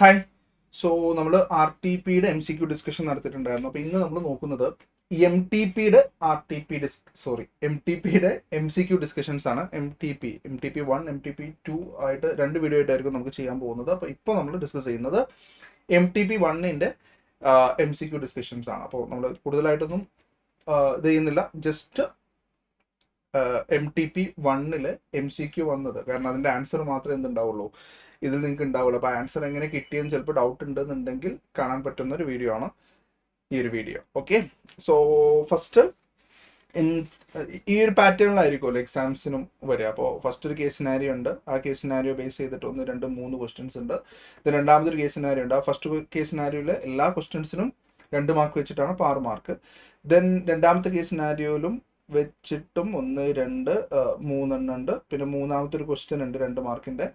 Hi. So നമ്മൾ R T പിയുടെ M C Q discussion നടത്തിയിട്ടുണ്ടായിരുന്നു. അപ്പോൾ ഇന്ന് നമ്മൾ നോക്കുന്നത് എം ടി പിയുടെ എം സി ക്യു ഡിസ്കഷൻസ് ആണ്. M T P 1, M T P 2 ആയിട്ട് രണ്ട് വീഡിയോ ആയിട്ടായിരിക്കും നമുക്ക് ചെയ്യാൻ പോകുന്നത്. അപ്പോൾ ഇപ്പോൾ നമ്മൾ ഡിസ്കസ് ചെയ്യുന്നത് എം ടി പി 1ന്റെ എം സി ക്യു ഡിസ്കഷൻസ് ആണ്. അപ്പോൾ നമ്മൾ കൂടുതലായിട്ടൊന്നും ഇത് ചെയ്യുന്നില്ല. Just M T P 1 M C Q വന്നത് കാരണം അതിൻ്റെ ആൻസർ മാത്രമേ എന്തുണ്ടാവുള്ളൂ, ഇതിൽ നിങ്ങൾക്ക് ഉണ്ടാവുള്ളൂ. അപ്പോൾ ആൻസർ എങ്ങനെ കിട്ടിയെന്ന് ചിലപ്പോൾ ഡൗട്ട് ഉണ്ടെന്നുണ്ടെങ്കിൽ കാണാൻ പറ്റുന്ന ഒരു വീഡിയോ ആണ് ഈ ഒരു വീഡിയോ. ഓക്കെ, സോ ഫസ്റ്റ് ഈ ഒരു പാറ്റേണിലായിരിക്കുമല്ലോ എക്സാംസിനും വരിക. അപ്പോൾ ഫസ്റ്റ് ഒരു കേസ് സിനാരിയോ ഉണ്ട്. ആ കേസ് സിനാരിയോ ബേസ് ചെയ്തിട്ട് 1, 2, 3 ക്വസ്റ്റ്യൻസ് ഉണ്ട്. ഇത് രണ്ടാമതൊരു കേസ് സിനാരിയോ ഉണ്ട്. ആ ഫസ്റ്റ് കേസ് സിനാരിയോയിലെ എല്ലാ ക്വസ്റ്റ്യൻസിനും 2 മാർക്ക് വെച്ചിട്ടാണ്, അപ്പോൾ 6 മാർക്ക്. ദെൻ രണ്ടാമത്തെ കേസ് സിനാരിയോയിലും വെച്ചിട്ടും 1, 2, 3 ഉണ്ട്. പിന്നെ മൂന്നാമത്തെ ഒരു ക്വസ്റ്റ്യൻ ഉണ്ട് 2 മാർക്കിൻ്റെ.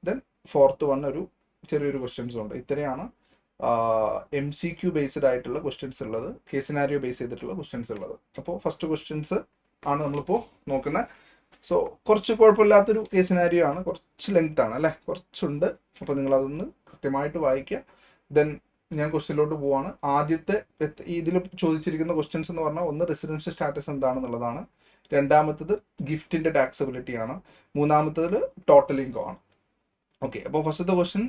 ദെൻ ഫോർത്ത് വൺ ഒരു ചെറിയൊരു ക്വസ്റ്റ്യൻസും ഉണ്ട്. ഇത്രയാണ് എം സി ക്യു ബേസ്ഡ് ആയിട്ടുള്ള ക്വസ്റ്റ്യൻസ് ഉള്ളത്, കേസ് സിനാരിയോ ബേസ് ചെയ്തിട്ടുള്ള ക്വസ്റ്റ്യൻസ് ഉള്ളത്. അപ്പോൾ ഫസ്റ്റ് ക്വസ്റ്റ്യൻസ് ആണ് നമ്മളിപ്പോൾ നോക്കുന്നത്. സോ കുറച്ച് കുഴപ്പമില്ലാത്തൊരു കേസ് സിനാരിയോ ആണ്, കുറച്ച് ലെങ്ത് ആണ് അല്ലേ, കുറച്ചുണ്ട്. അപ്പോൾ നിങ്ങളതൊന്ന് കൃത്യമായിട്ട് വായിക്കുക. ദെൻ ഞാൻ ക്വസ്റ്റ്യനിലോട്ട് പോവാണ്. ആദ്യത്തെ ഇതിൽ ചോദിച്ചിരിക്കുന്ന ക്വസ്റ്റ്യൻസ് എന്ന് പറഞ്ഞാൽ ഒന്ന് റെസിഡൻഷ്യൽ സ്റ്റാറ്റസ് എന്താണെന്നുള്ളതാണ്, രണ്ടാമത്തത് ഗിഫ്റ്റിന്റെ ടാക്സബിലിറ്റി ആണ്, മൂന്നാമത്തത് ടോട്ടൽ ഇൻകം ആണ്. ഓക്കെ, അപ്പോൾ ഫസ്റ്റത്തെ question,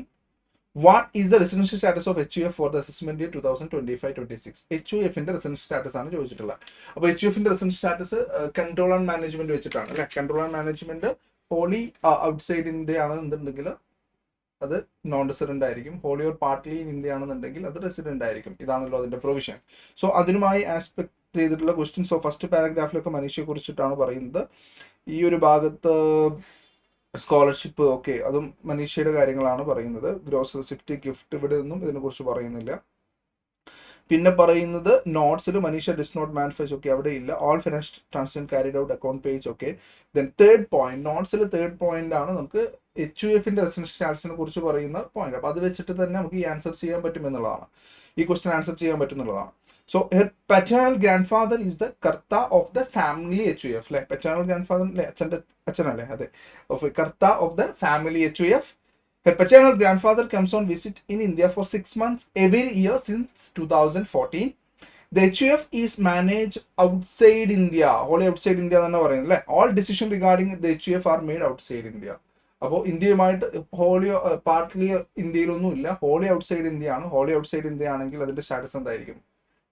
what is the residential status of H U F for the assessment year 2025-26? H U എഫിന്റെ റെസിഡൻഷ്യൽ സ്റ്റാറ്റസ് ആണ് ചോദിച്ചിട്ടുള്ളത്. അപ്പോൾ എച്ച് യു എഫിന്റെ residential status control and management വെച്ചിട്ടാണ് അല്ലെ. Control and management wholly outside India ആണെന്നുണ്ടെങ്കിൽ അത് non resident ആയിരിക്കും. Wholly or partly in India ആണെന്നുണ്ടെങ്കിൽ അത് റെസിഡന്റ് ആയിരിക്കും. ഇതാണല്ലോ അതിന്റെ പ്രൊവിഷൻ. സോ അതിനുമായി ആസ്പെക്ട് ചെയ്തിട്ടുള്ള ക്വസ്റ്റ്യൻ. സോ ഫസ്റ്റ് പാരഗ്രാഫിലൊക്കെ മനീഷയെ കുറിച്ചിട്ടാണ് പറയുന്നത്. ഈ ഒരു ഭാഗത്ത് സ്കോളർഷിപ്പ്, ഓക്കെ, അതും മനീഷയുടെ കാര്യങ്ങളാണ് പറയുന്നത്. ഗ്രോസ് റെസിപ്റ്റ്, ഗിഫ്റ്റ്, ഇവിടെ ഒന്നും ഇതിനെക്കുറിച്ച് പറയുന്നില്ല. പിന്നെ പറയുന്നത് നോട്ട്സിൽ Manisha does not manifest, okay, അവിടെ ഇല്ല. All financial transaction carried out account page, okay. Then third point, നോട്ട്സിൽ തേർഡ് പോയിന്റ് ആണ് നമുക്ക് എച്ച് യു എഫിന്റെ റെസിഡൻഷ്യൽ സ്റ്റാറ്റസിനെ കുറിച്ച് പറയുന്ന പോയിന്റ്. അപ്പോൾ അത് വെച്ചിട്ട് തന്നെ നമുക്ക് ഈ ആൻസർ ചെയ്യാൻ പറ്റും എന്നുള്ളതാണ്, ഈ ക്വസ്റ്റ്യൻ ആൻസർ ചെയ്യാൻ പറ്റും എന്നുള്ളതാണ്. So her paternal grandfather is the karta of the family H U F അല്ലെ. paternal grandfather അല്ലെ, അച്ഛനല്ലേ, അതെ, of karta of the family H U F. Her paternal grandfather comes on visit in India for 6 months every year since 2014. The HUF is managed outside India. Wholly outside India തന്നെ പറയുന്നത് അല്ലേ. All decision regarding the HUF are made outside India. അപ്പോൾ ഇന്ത്യയുമായിട്ട് holy partly ഇന്ത്യയിലൊന്നും ഇല്ല, holy outside India ആണ്. Holy outside India ആണെങ്കിൽ അതിന്റെ status എന്തായിരിക്കും?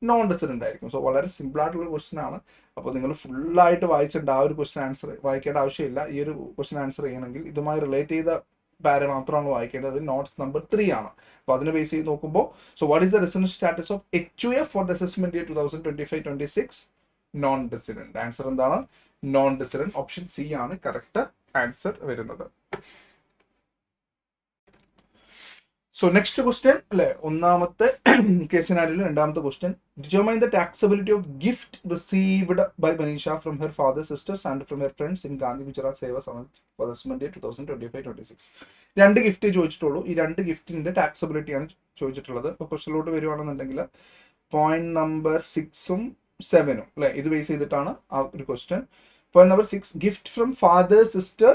Non resident ആയിരിക്കും. സോ വളരെ സിമ്പിൾ ആയിട്ടുള്ള ക്വസ്റ്റൻ ആണ്. അപ്പോൾ നിങ്ങൾ ഫുള്ളായിട്ട് വായിച്ചിട്ട് ആ ഒരു ക്വസ്റ്റൻ ആൻസർ വായിക്കേണ്ട ആവശ്യമില്ല. ഈ ഒരു ക്വസ്റ്റൻ ആൻസർ ചെയ്യണമെങ്കിൽ ഇതുമായി റിലേറ്റ് ചെയ്ത പാര മാത്രമാണ് വായിക്കേണ്ടത്. നോട്ട്സ് നമ്പർ 3 ആണ്. അപ്പോൾ അതിനെ ബേസ് ചെയ്ത് നോക്കുമ്പോൾ, so what is the residential status of H U F for the assessment year 2025-26? Non resident. Answer എന്താണ്? Non resident. ഓപ്ഷൻ സി ആണ് കറക്റ്റ് ആൻസർ വരുന്നത്. സോ നെക്സ്റ്റ് ക്വസ്റ്റ്യൻ അല്ലെ, ഒന്നാമത്തെ കേസ് സിനാരിയോയിൽ രണ്ടാമത്തെ question, determine the taxability of gift received by Manisha from her father, sisters and from her friends in Gandhi Gujarat Seva Samiti assessment year 2025-26. 2 gift ചോദിച്ചിട്ടുള്ളൂ. ഈ 2 ഗിഫ്റ്റിന്റെ taxability ആണ് ചോദിച്ചിട്ടുള്ളത്. ഇപ്പോൾ ക്വസ്റ്റ്യനിലോട്ട് വരുവാണെന്നുണ്ടെങ്കിൽ പോയിന്റ് നമ്പർ 6ഉം 7ഉം അല്ലെ, ഇത് ബേസ് ചെയ്തിട്ടാണ് ആ ഒരു question. Point number 6, gift from father sister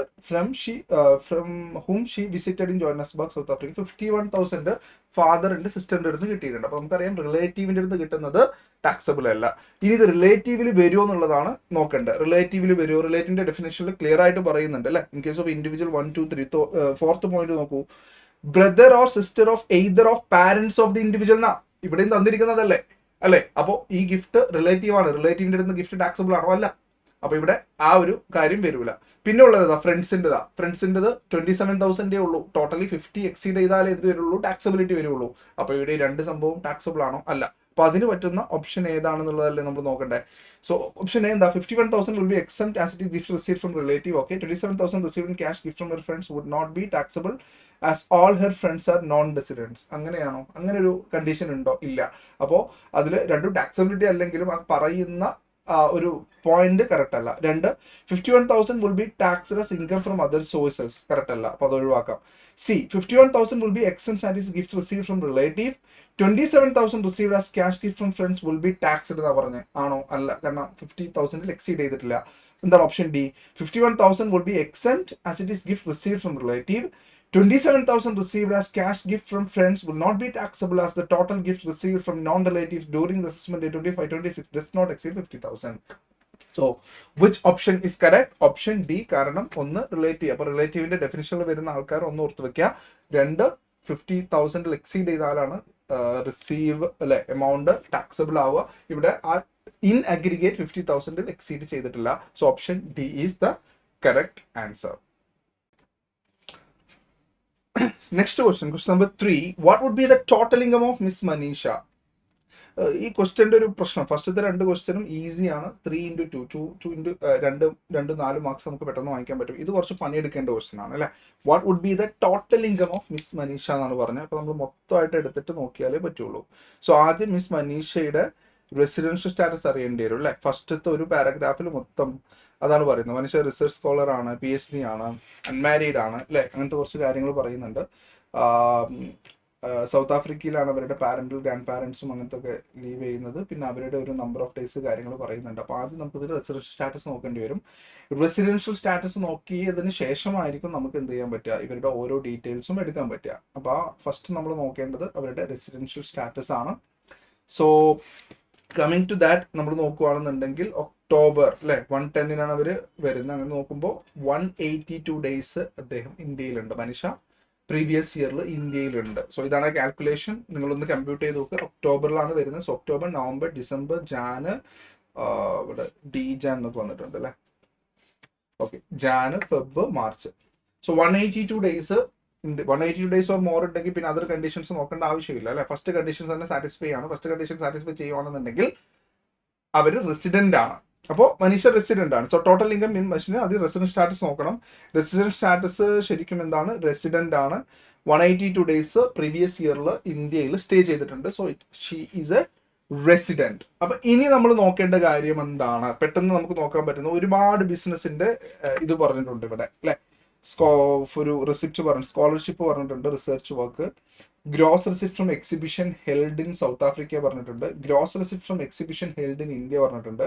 from whom she visited in Johannesburg, South Africa. 51,000 ഫാദറിന്റെ സിസ്റ്ററിന്റെ അടുത്ത് കിട്ടിയിട്ടുണ്ട്. അപ്പൊ നമുക്കറിയാം റിലേറ്റീവിന്റെ അടുത്ത് കിട്ടുന്നത് ടാക്സബിൾ അല്ല. ഇനി ഇത് റിലേറ്റീവിൽ വരുമോ എന്നുള്ളതാണ് നോക്കേണ്ടത്. റിലേറ്റീവിൽ വരുമോ? റിലേറ്റീവിന്റെ ഡെഫിനേഷനിൽ ക്ലിയർ ആയിട്ട് പറയുന്നുണ്ട് അല്ലെ. In case of individual 1, 2, 3. Fourth point നോക്കൂ, brother or sister of either of parents of the individual എന്നാ ഇവിടെയും തന്നിരിക്കുന്നതല്ലേ അല്ലെ. അപ്പോൾ ഈ ഗിഫ്റ്റ് റിലേറ്റീവ് ആണ്. റിലേറ്റീവിന്റെ അടുത്ത് ഗിഫ്റ്റ് ടാക്സബിൾ ആണോ? അല്ല. അപ്പൊ ഇവിടെ ആ ഒരു കാര്യം വരൂല. പിന്നെ ഉള്ളത് ഫ്രണ്ട്സിൻ്റെതാ. ഫ്രണ്ട്സിൻ്റെത് 27,000 ഉള്ളൂ. ടോട്ടലി 50 എക്സീഡ് ചെയ്താലേ എന്ത് വരുള്ളൂ? ടാക്സബിലിറ്റി വരുള്ളൂ. അപ്പൊ ഇവിടെ 2 സംഭവം ടാക്സബിൾ ആണോ? അല്ല. അപ്പൊ അതിന് പറ്റുന്ന ഓപ്ഷൻ ഏതാണെന്നുള്ളതല്ലേ നമ്മൾ നോക്കണ്ടേ. സോ ഓപ്ഷൻ എ എന്താ? 51,000 will be exempt as it is gift received from relative. Okay, 27,000 received in cash gift from her friends would not be taxable as all her friends are non-residents. അങ്ങനെയാണോ? അങ്ങനെ ഒരു condition ഉണ്ടോ? ഇല്ല. അപ്പോൾ അതിൽ 2 taxability അല്ലെങ്കിലും ആ പറയുന്ന ഒരു പോയിന്റ് കറക്റ്റ് അല്ല. 2, 51,000 will be taxed as income from other sources. Correct അല്ല. അപ്പൊ അത് ഒഴിവാക്കാം. C, 51,000 will be exempt as gift received from relative. 27,000 received as cash gift from friends will be taxed എന്നാ പറഞ്ഞത്. ആണോ? അല്ല. കാരണം 50,000 എക്സീഡ് ചെയ്തിട്ടില്ല. എന്താണ് option D? 51,000 will be exempt as it is gift received from relative. 27,000 received as cash gift from friends will not be taxable as the total gift received from non-relatives during the assessment day 25-26 does not exceed 50,000. So which option is correct? Option D. കാരണം ഒന്ന് relative, അപ്പൊ റിലേറ്റീവിന്റെ ഡെഫിനിഷനിൽ വരുന്ന ആൾക്കാർ ഒന്ന് ഓർത്ത് വെക്കുക. രണ്ട് 50,000 exceed ചെയ്താലാണ് റിസീവ് അല്ലെ എമൗണ്ട് ടാക്സബിൾ ആവുക. ഇവിടെ ആ ഇൻ അഗ്രിഗേറ്റ് 50,000 എക്സീഡ് ചെയ്തിട്ടില്ല. So option D is the correct answer. Next question, question number 3. What would be the total income of Miss Manisha? ഈ ക്വസ്റ്റ്യൻ്റെ ഒരു പ്രശ്നം, ഫസ്റ്റത്തെ രണ്ട് ക്വസ്റ്റ്യനും ഈസിയാണ്. 3x2 2 4 മാർക്സ് നമുക്ക് പെട്ടെന്ന് വാങ്ങിക്കാൻ പറ്റും. ഇത് കുറച്ച് പണിയെടുക്കേണ്ട ക്വസ്റ്റ്യൻ ആണ് അല്ലേ. What would be the total income of Miss Manisha എന്നാണ് പറഞ്ഞത്. അപ്പോൾ നമ്മൾ മൊത്തമായിട്ട് എടുത്തിട്ട് നോക്കിയാലേ പറ്റുള്ളൂ. സോ ആദ്യം മിസ് മനീഷയുടെ റെസിഡൻഷ്യൽ സ്റ്റാറ്റസ് അറിയേണ്ടി വരും അല്ലേ. ഫസ്റ്റത്തെ ഒരു പാരഗ്രാഫിൽ മൊത്തം അതാണ് പറയുന്നത്. മനീഷ റിസർച്ച് സ്കോളർ ആണ്, PhD ആണ്, അൺമാരീഡ് ആണ് അല്ലേ, അങ്ങനത്തെ കുറച്ച് കാര്യങ്ങൾ പറയുന്നുണ്ട്. സൗത്ത് ആഫ്രിക്കയിലാണ് അവരുടെ പാരന്റൽ ഗ്രാൻഡ് പാരൻസും അങ്ങനത്തെ ഒക്കെ ലീവ് ചെയ്യുന്നത്. പിന്നെ അവരുടെ ഒരു നമ്പർ ഓഫ് ഡേയ്സ് കാര്യങ്ങൾ പറയുന്നുണ്ട്. അപ്പോൾ ആദ്യം നമുക്കിത് റെസിഡൻഷ്യൽ സ്റ്റാറ്റസ് നോക്കേണ്ടി വരും. റെസിഡൻഷ്യൽ സ്റ്റാറ്റസ് നോക്കിയതിന് ശേഷമായിരിക്കും നമുക്ക് എന്ത് ചെയ്യാൻ പറ്റുക, ഇവരുടെ ഓരോ ഡീറ്റെയിൽസും എടുക്കാൻ പറ്റുക. അപ്പോൾ ഫസ്റ്റ് നമ്മൾ നോക്കേണ്ടത് അവരുടെ റെസിഡൻഷ്യൽ സ്റ്റാറ്റസ് ആണ്. സോ കമ്മിങ് ടു ദാറ്റ് നമ്മൾ നോക്കുകയാണെന്നുണ്ടെങ്കിൽ ഒക്ടോബർ അല്ലെ 110 അവർ വരുന്നത്. അങ്ങനെ നോക്കുമ്പോൾ 182 ഡേയ്സ് അദ്ദേഹം ഇന്ത്യയിലുണ്ട്. മനീഷ പ്രീവിയസ് ഇയറിൽ ഇന്ത്യയിലുണ്ട്. സോ ഇതാണ് കാൽക്കുലേഷൻ. നിങ്ങളൊന്ന് കമ്പ്യൂട്ട് ചെയ്ത് നോക്കുക. ഒക്ടോബറിലാണ് വരുന്നത്. So October, November, December, Jan, ഇവിടെ ജാൻ എന്നൊക്കെ വന്നിട്ടുണ്ട് അല്ലേ. Okay, Jan, Feb, March. So 182 days ഉണ്ട്. 182 ഡേയ്സ് ഓർ മോർ ഉണ്ടെങ്കിൽ പിന്നെ അതർ കണ്ടീഷൻസ് നോക്കേണ്ട ആവശ്യമില്ല അല്ലെ. ഫസ്റ്റ് കണ്ടീഷൻസ് തന്നെ സാറ്റിസ്ഫൈ ആണ്. ഫസ്റ്റ് കണ്ടീഷൻ സാറ്റിസ്ഫൈ ചെയ്യുവാണെന്നുണ്ടെങ്കിൽ അവർ റെസിഡന്റ് ആണ്. അപ്പോൾ മനീഷ റെസിഡന്റ് ആണ്. സോ ടോട്ടൽ ഇൻകം ഇൻ മനുഷ്യന് അത് റെസിഡന്റ് സ്റ്റാറ്റസ് നോക്കണം. റെസിഡന്റ് സ്റ്റാറ്റസ് ശരിക്കും എന്താണ്, റെസിഡന്റ് ആണ്. 182 ഡേയ്സ് പ്രീവിയസ് ഇയറിൽ ഇന്ത്യയിൽ സ്റ്റേ ചെയ്തിട്ടുണ്ട്. So she is a resident. അപ്പൊ ഇനി നമ്മൾ നോക്കേണ്ട കാര്യം എന്താണ്, പെട്ടെന്ന് നമുക്ക് നോക്കാൻ പറ്റുന്ന ഒരുപാട് ബിസിനസിന്റെ ഇത് പറഞ്ഞിട്ടുണ്ട് ഇവിടെ അല്ലെ. ഒരു റെസിപ്റ്റ് പറഞ്ഞു, സ്കോളർഷിപ്പ് പറഞ്ഞിട്ടുണ്ട്, research work, gross receipt from exhibition held in South Africa പറഞ്ഞിട്ടുണ്ട്, gross receipt from exhibition held in India പറഞ്ഞിട്ടുണ്ട്,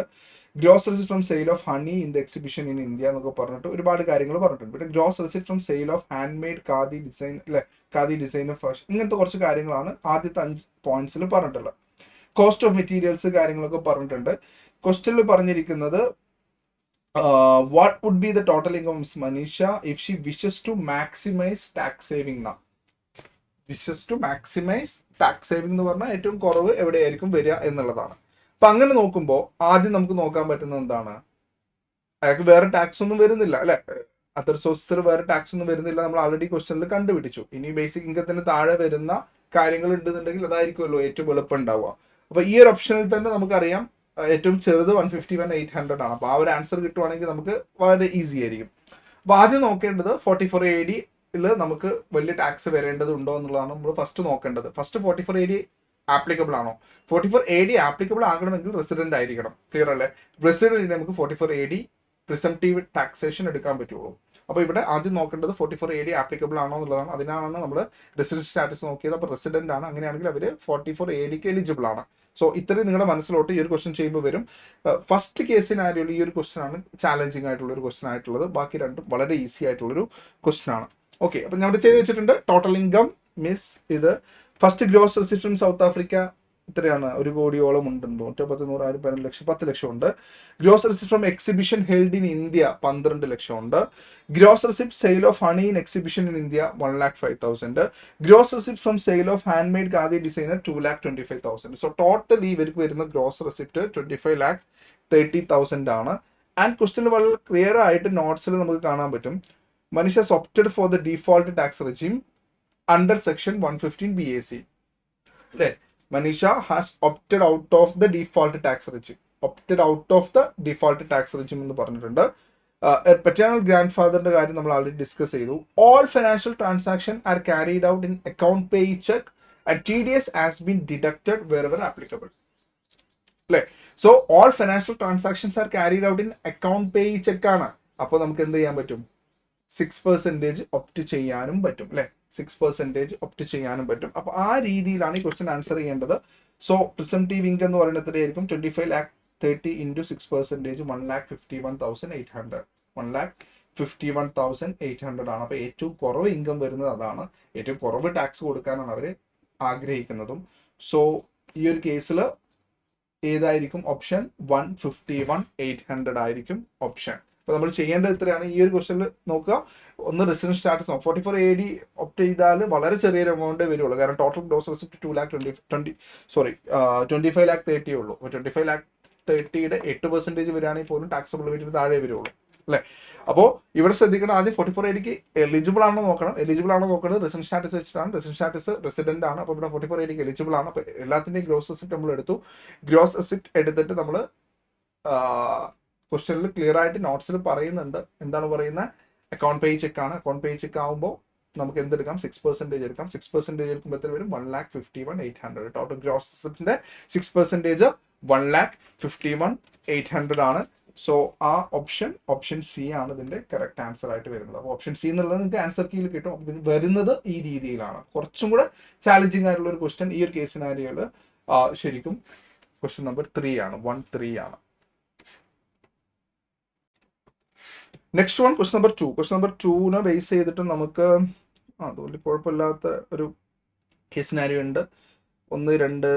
gross receipt from sale of honey in the exhibition in India എന്നൊക്കെ പറഞ്ഞിട്ട് ഒരുപാട് കാര്യങ്ങൾ പറഞ്ഞിട്ടുണ്ട്. പിന്നെ gross receipt from sale of handmade Khadi design അല്ലെ, Khadi design of fashion, ഇങ്ങനത്തെ കുറച്ച് കാര്യങ്ങളാണ് ആദ്യത്തെ 5 പോയിന്റ്സിൽ പറഞ്ഞിട്ടുള്ളത്. കോസ്റ്റ് ഓഫ് മെറ്റീരിയൽസ് കാര്യങ്ങളൊക്കെ പറഞ്ഞിട്ടുണ്ട്. ക്വസ്റ്റ്യനിൽ പറഞ്ഞിരിക്കുന്നത് what would be the total income of Manisha if she wishes to maximize tax saving now? Wishes to maximize tax saving എന്ന് പറഞ്ഞാൽ ഏറ്റവും കുറവ് എവിടെയായിരിക്കും വരിക എന്നുള്ളതാണ്. അപ്പൊ അങ്ങനെ നോക്കുമ്പോൾ ആദ്യം നമുക്ക് നോക്കാൻ പറ്റുന്നത് എന്താണ്, അയാൾക്ക് വേറെ ടാക്സ് ഒന്നും വരുന്നില്ല അല്ലെ. അതർ സോഴ്സസിൽ വേറെ ടാക്സ് ഒന്നും വരുന്നില്ല, നമ്മൾ ആൾറെഡി ക്വസ്റ്റനിൽ കണ്ടുപിടിച്ചു. ഇനി ബേസിക് ഇൻകത്തിന് താഴെ വരുന്ന കാര്യങ്ങൾ ഉണ്ടെന്നുണ്ടെങ്കിൽ അതായിരിക്കുമല്ലോ ഏറ്റവും എളുപ്പം ഉണ്ടാവുക. അപ്പൊ ഈ ഒരു ഓപ്ഷനിൽ തന്നെ നമുക്കറിയാം ഏറ്റവും ചെറുത് 151,800 ആണ്. അപ്പോൾ ആ ഒരു ആൻസർ കിട്ടുവാണെങ്കിൽ നമുക്ക് വളരെ ഈസി ആയിരിക്കും. അപ്പോൾ ആദ്യം നോക്കേണ്ടത് 44 AD നമുക്ക് വലിയ ടാക്സ് വരേണ്ടതുണ്ടോ എന്നുള്ളതാണ് നമ്മൾ ഫസ്റ്റ് നോക്കേണ്ടത്. ഫസ്റ്റ് 44 AD ആപ്ലിക്കബിൾ ആണോ? 44 AD ആപ്ലിക്കബിൾ ആകണമെങ്കിൽ റെസിഡന്റ് ആയിരിക്കണം. ക്ലിയർ അല്ലേ? റെസിഡന്റിന് നമുക്ക് 44 AD പ്രിസംപ്റ്റീവ് ടാക്സേഷൻ എടുക്കാൻ പറ്റുള്ളൂ. അപ്പോൾ ഇവിടെ ആദ്യം നോക്കേണ്ടത് 44 AD ആപ്ലിക്കബിൾ ആണോ എന്നുള്ളതാണ്. അതിനാണ് നമ്മൾ റെസിഡന്റ് സ്റ്റാറ്റസ് നോക്കിയത്. അപ്പോൾ റെസിഡന്റ് ആണ്, അങ്ങനെയാണെങ്കിൽ അവർ 44 ADക്ക് എലിജിബിൾ ആണ്. സോ ഇത്രയും നിങ്ങളുടെ മനസ്സിലോട്ട് ഈ ഒരു ക്വസ്റ്റ്യൻ ചെയ്യുമ്പോൾ വരും. ഫസ്റ്റ് കേസിനായാലും ഈ ഒരു ക്വസ്റ്റ്യൻ ആണ് ചാലഞ്ചിങ് ആയിട്ടുള്ള ഒരു ക്വസ്റ്റ്യൻ ആയിട്ടുള്ളത്. ബാക്കി രണ്ടും വളരെ ഈസി ആയിട്ടുള്ളൊരു ക്വസ്റ്റ്യൻ ആണ്. ഓക്കെ, അപ്പം ഞാൻ ഇവിടെ ചെയ്ത് വെച്ചിട്ടുണ്ട്. ടോട്ടൽ ഇൻകം മിസ് ഇത് first gross receipt from south Africa ഇത്രയാണ്, 1 കോടിയോളം ഉണ്ടെന്ന് തോന്നുന്നു. 100,000, 15 ലക്ഷം, 10 ലക്ഷം ഉണ്ട്. Gross receipt from exhibition held in India 12 ലക്ഷം ഉണ്ട്. Gross receipt sale of honey in exhibition in India 1,05,000. Gross receipt from sale of handmade khadi designer 2,25,000. So totally ഇവർക്ക് വരുന്ന gross receipt 25,30,000 ആണ്. And question വളരെ ക്ലിയർ ആയിട്ട് നോട്ട്സിൽ നമുക്ക് കാണാൻ പറ്റും. Manisha has opted for the default tax regime under section 115 BAC. Manisha has opted out of the default tax regime. Opted out of the default tax regime എന്ന് പറഞ്ഞിട്ടുണ്ട്. Paternal grandfatherന്റെ കാര്യം നമ്മൾ already discuss ചെയ്തു. All financial transactions are carried out in account pay check and TDS has been deducted wherever applicable. So all financial transactions are carried out in account pay check ആണ്. അപ്പോൾ നമുക്ക് എന്ത് ചെയ്യാൻ പറ്റും? 6% opt ചെയ്യാനും പറ്റും അല്ലെ. 6% ഒപ്റ്റ് ചെയ്യാനും പറ്റും. അപ്പൊ ആ രീതിയിലാണ് ഈ ക്വസ്റ്റ്യൻ ആൻസർ ചെയ്യേണ്ടത്. സോ പ്രിസംപ്റ്റീവ് ഇൻകം എന്ന് പറയുന്നത് എത്രയായിരിക്കും? 25,30,000 into 6% 1,51,800. 51,800 ആണ്. അപ്പോൾ ഏറ്റവും കുറവ് ഇൻകം വരുന്നത് അതാണ്, ഏറ്റവും കുറവ് ടാക്സ് കൊടുക്കാനാണ് അവർ ആഗ്രഹിക്കുന്നതും. സോ ഈ ഒരു കേസിൽ ഏതായിരിക്കും ഓപ്ഷൻ? 151,800 ആയിരിക്കും ഓപ്ഷൻ. അപ്പോൾ നമ്മൾ ചെയ്യേണ്ടത് ഇത്രയാണ്. ഈ ഒരു ക്വസ്റ്റനിൽ നോക്കുക, ഒന്ന് റെസിഡൻസ് സ്റ്റാറ്റസ് 44AD ഒപ്റ്റ് ചെയ്താൽ വളരെ ചെറിയൊരു എമൗണ്ടേ വരുള്ളൂ. കാരണം ടോട്ടൽ ഗ്രോസ് റെസിപ്റ്റ് 25,30,000 ഉള്ളൂ. അപ്പോൾ 25,30,000 8% വരികയാണെങ്കിൽ പോലും ടാക്സബിൾ റേറ്റിന് താഴെ വരുള്ളൂ അല്ലേ. അപ്പോൾ ഇവിടെ ശ്രദ്ധിക്കണം, ആദ്യം 44ADക്ക് എലിജിബിൾ ആണോ നോക്കണം. എലിജിബിൾ ആണോ നോക്കുന്നത് റെസിഡൻസ് സ്റ്റാറ്റസ് വെച്ചിട്ടാണ്. റെസിഡൻസ് സ്റ്റാറ്റസ് റെസിഡന്റ് ആണ്. അപ്പോൾ ഇവിടെ 44ADക്ക് എലിജിബിൾ ആണ്. അപ്പോൾ എല്ലാത്തിൻ്റെയും ഗ്രോസ് റെസിപ്റ്റ് നമ്മൾ എടുത്തു. ഗ്രോസ് റെസിപ്റ്റ് എടുത്തിട്ട് നമ്മൾ ക്വസ്റ്റനിൽ ക്ലിയർ ആയിട്ട് നോട്ട്സിൽ പറയുന്നുണ്ട്. എന്താണ് പറയുന്നത്? അക്കൗണ്ട് പേ ചെക്ക് ആണ്. അക്കൗണ്ട് പേ ചെക്ക് ആകുമ്പോൾ നമുക്ക് എന്തെടുക്കാം? 6% എടുക്കാം. 6% എടുക്കുമ്പോൾ എത്ര വരും? 1,51,800. ടോട്ടൽ ഗ്രോസ് റെസിപ്റ്റിന്റെ 6% 1,51,800 ആണ്. സോ ആ ഓപ്ഷൻ സി ആണ് ഇതിന്റെ കറക്റ്റ് ആൻസർ ആയിട്ട് വരുന്നത്. അപ്പോൾ ഓപ്ഷൻ സി എന്നുള്ളത് നിങ്ങൾക്ക് ആൻസർ കീയിൽ കിട്ടും. അപ്പോൾ ഇത് വരുന്നത് ഈ രീതിയിലാണ്. കുറച്ചും കൂടെ ചാലഞ്ചിങ് ആയിട്ടുള്ള ഒരു ക്വസ്റ്റ്യൻ ഈ ഒരു കേസ് സിനാരിയോയിൽ ശരിക്കും ക്വസ്റ്റ്യൻ നമ്പർ 3 ആണ്. 1-3 ആണ്. Next one question number 2. Question number 2നെ ബേസ് ചെയ്തിട്ട് നമുക്ക് അതുകൊണ്ട് കുഴപ്പമില്ലാത്ത ഒരു കേസ് സിനാരിയോ ഉണ്ട്. 1, 2,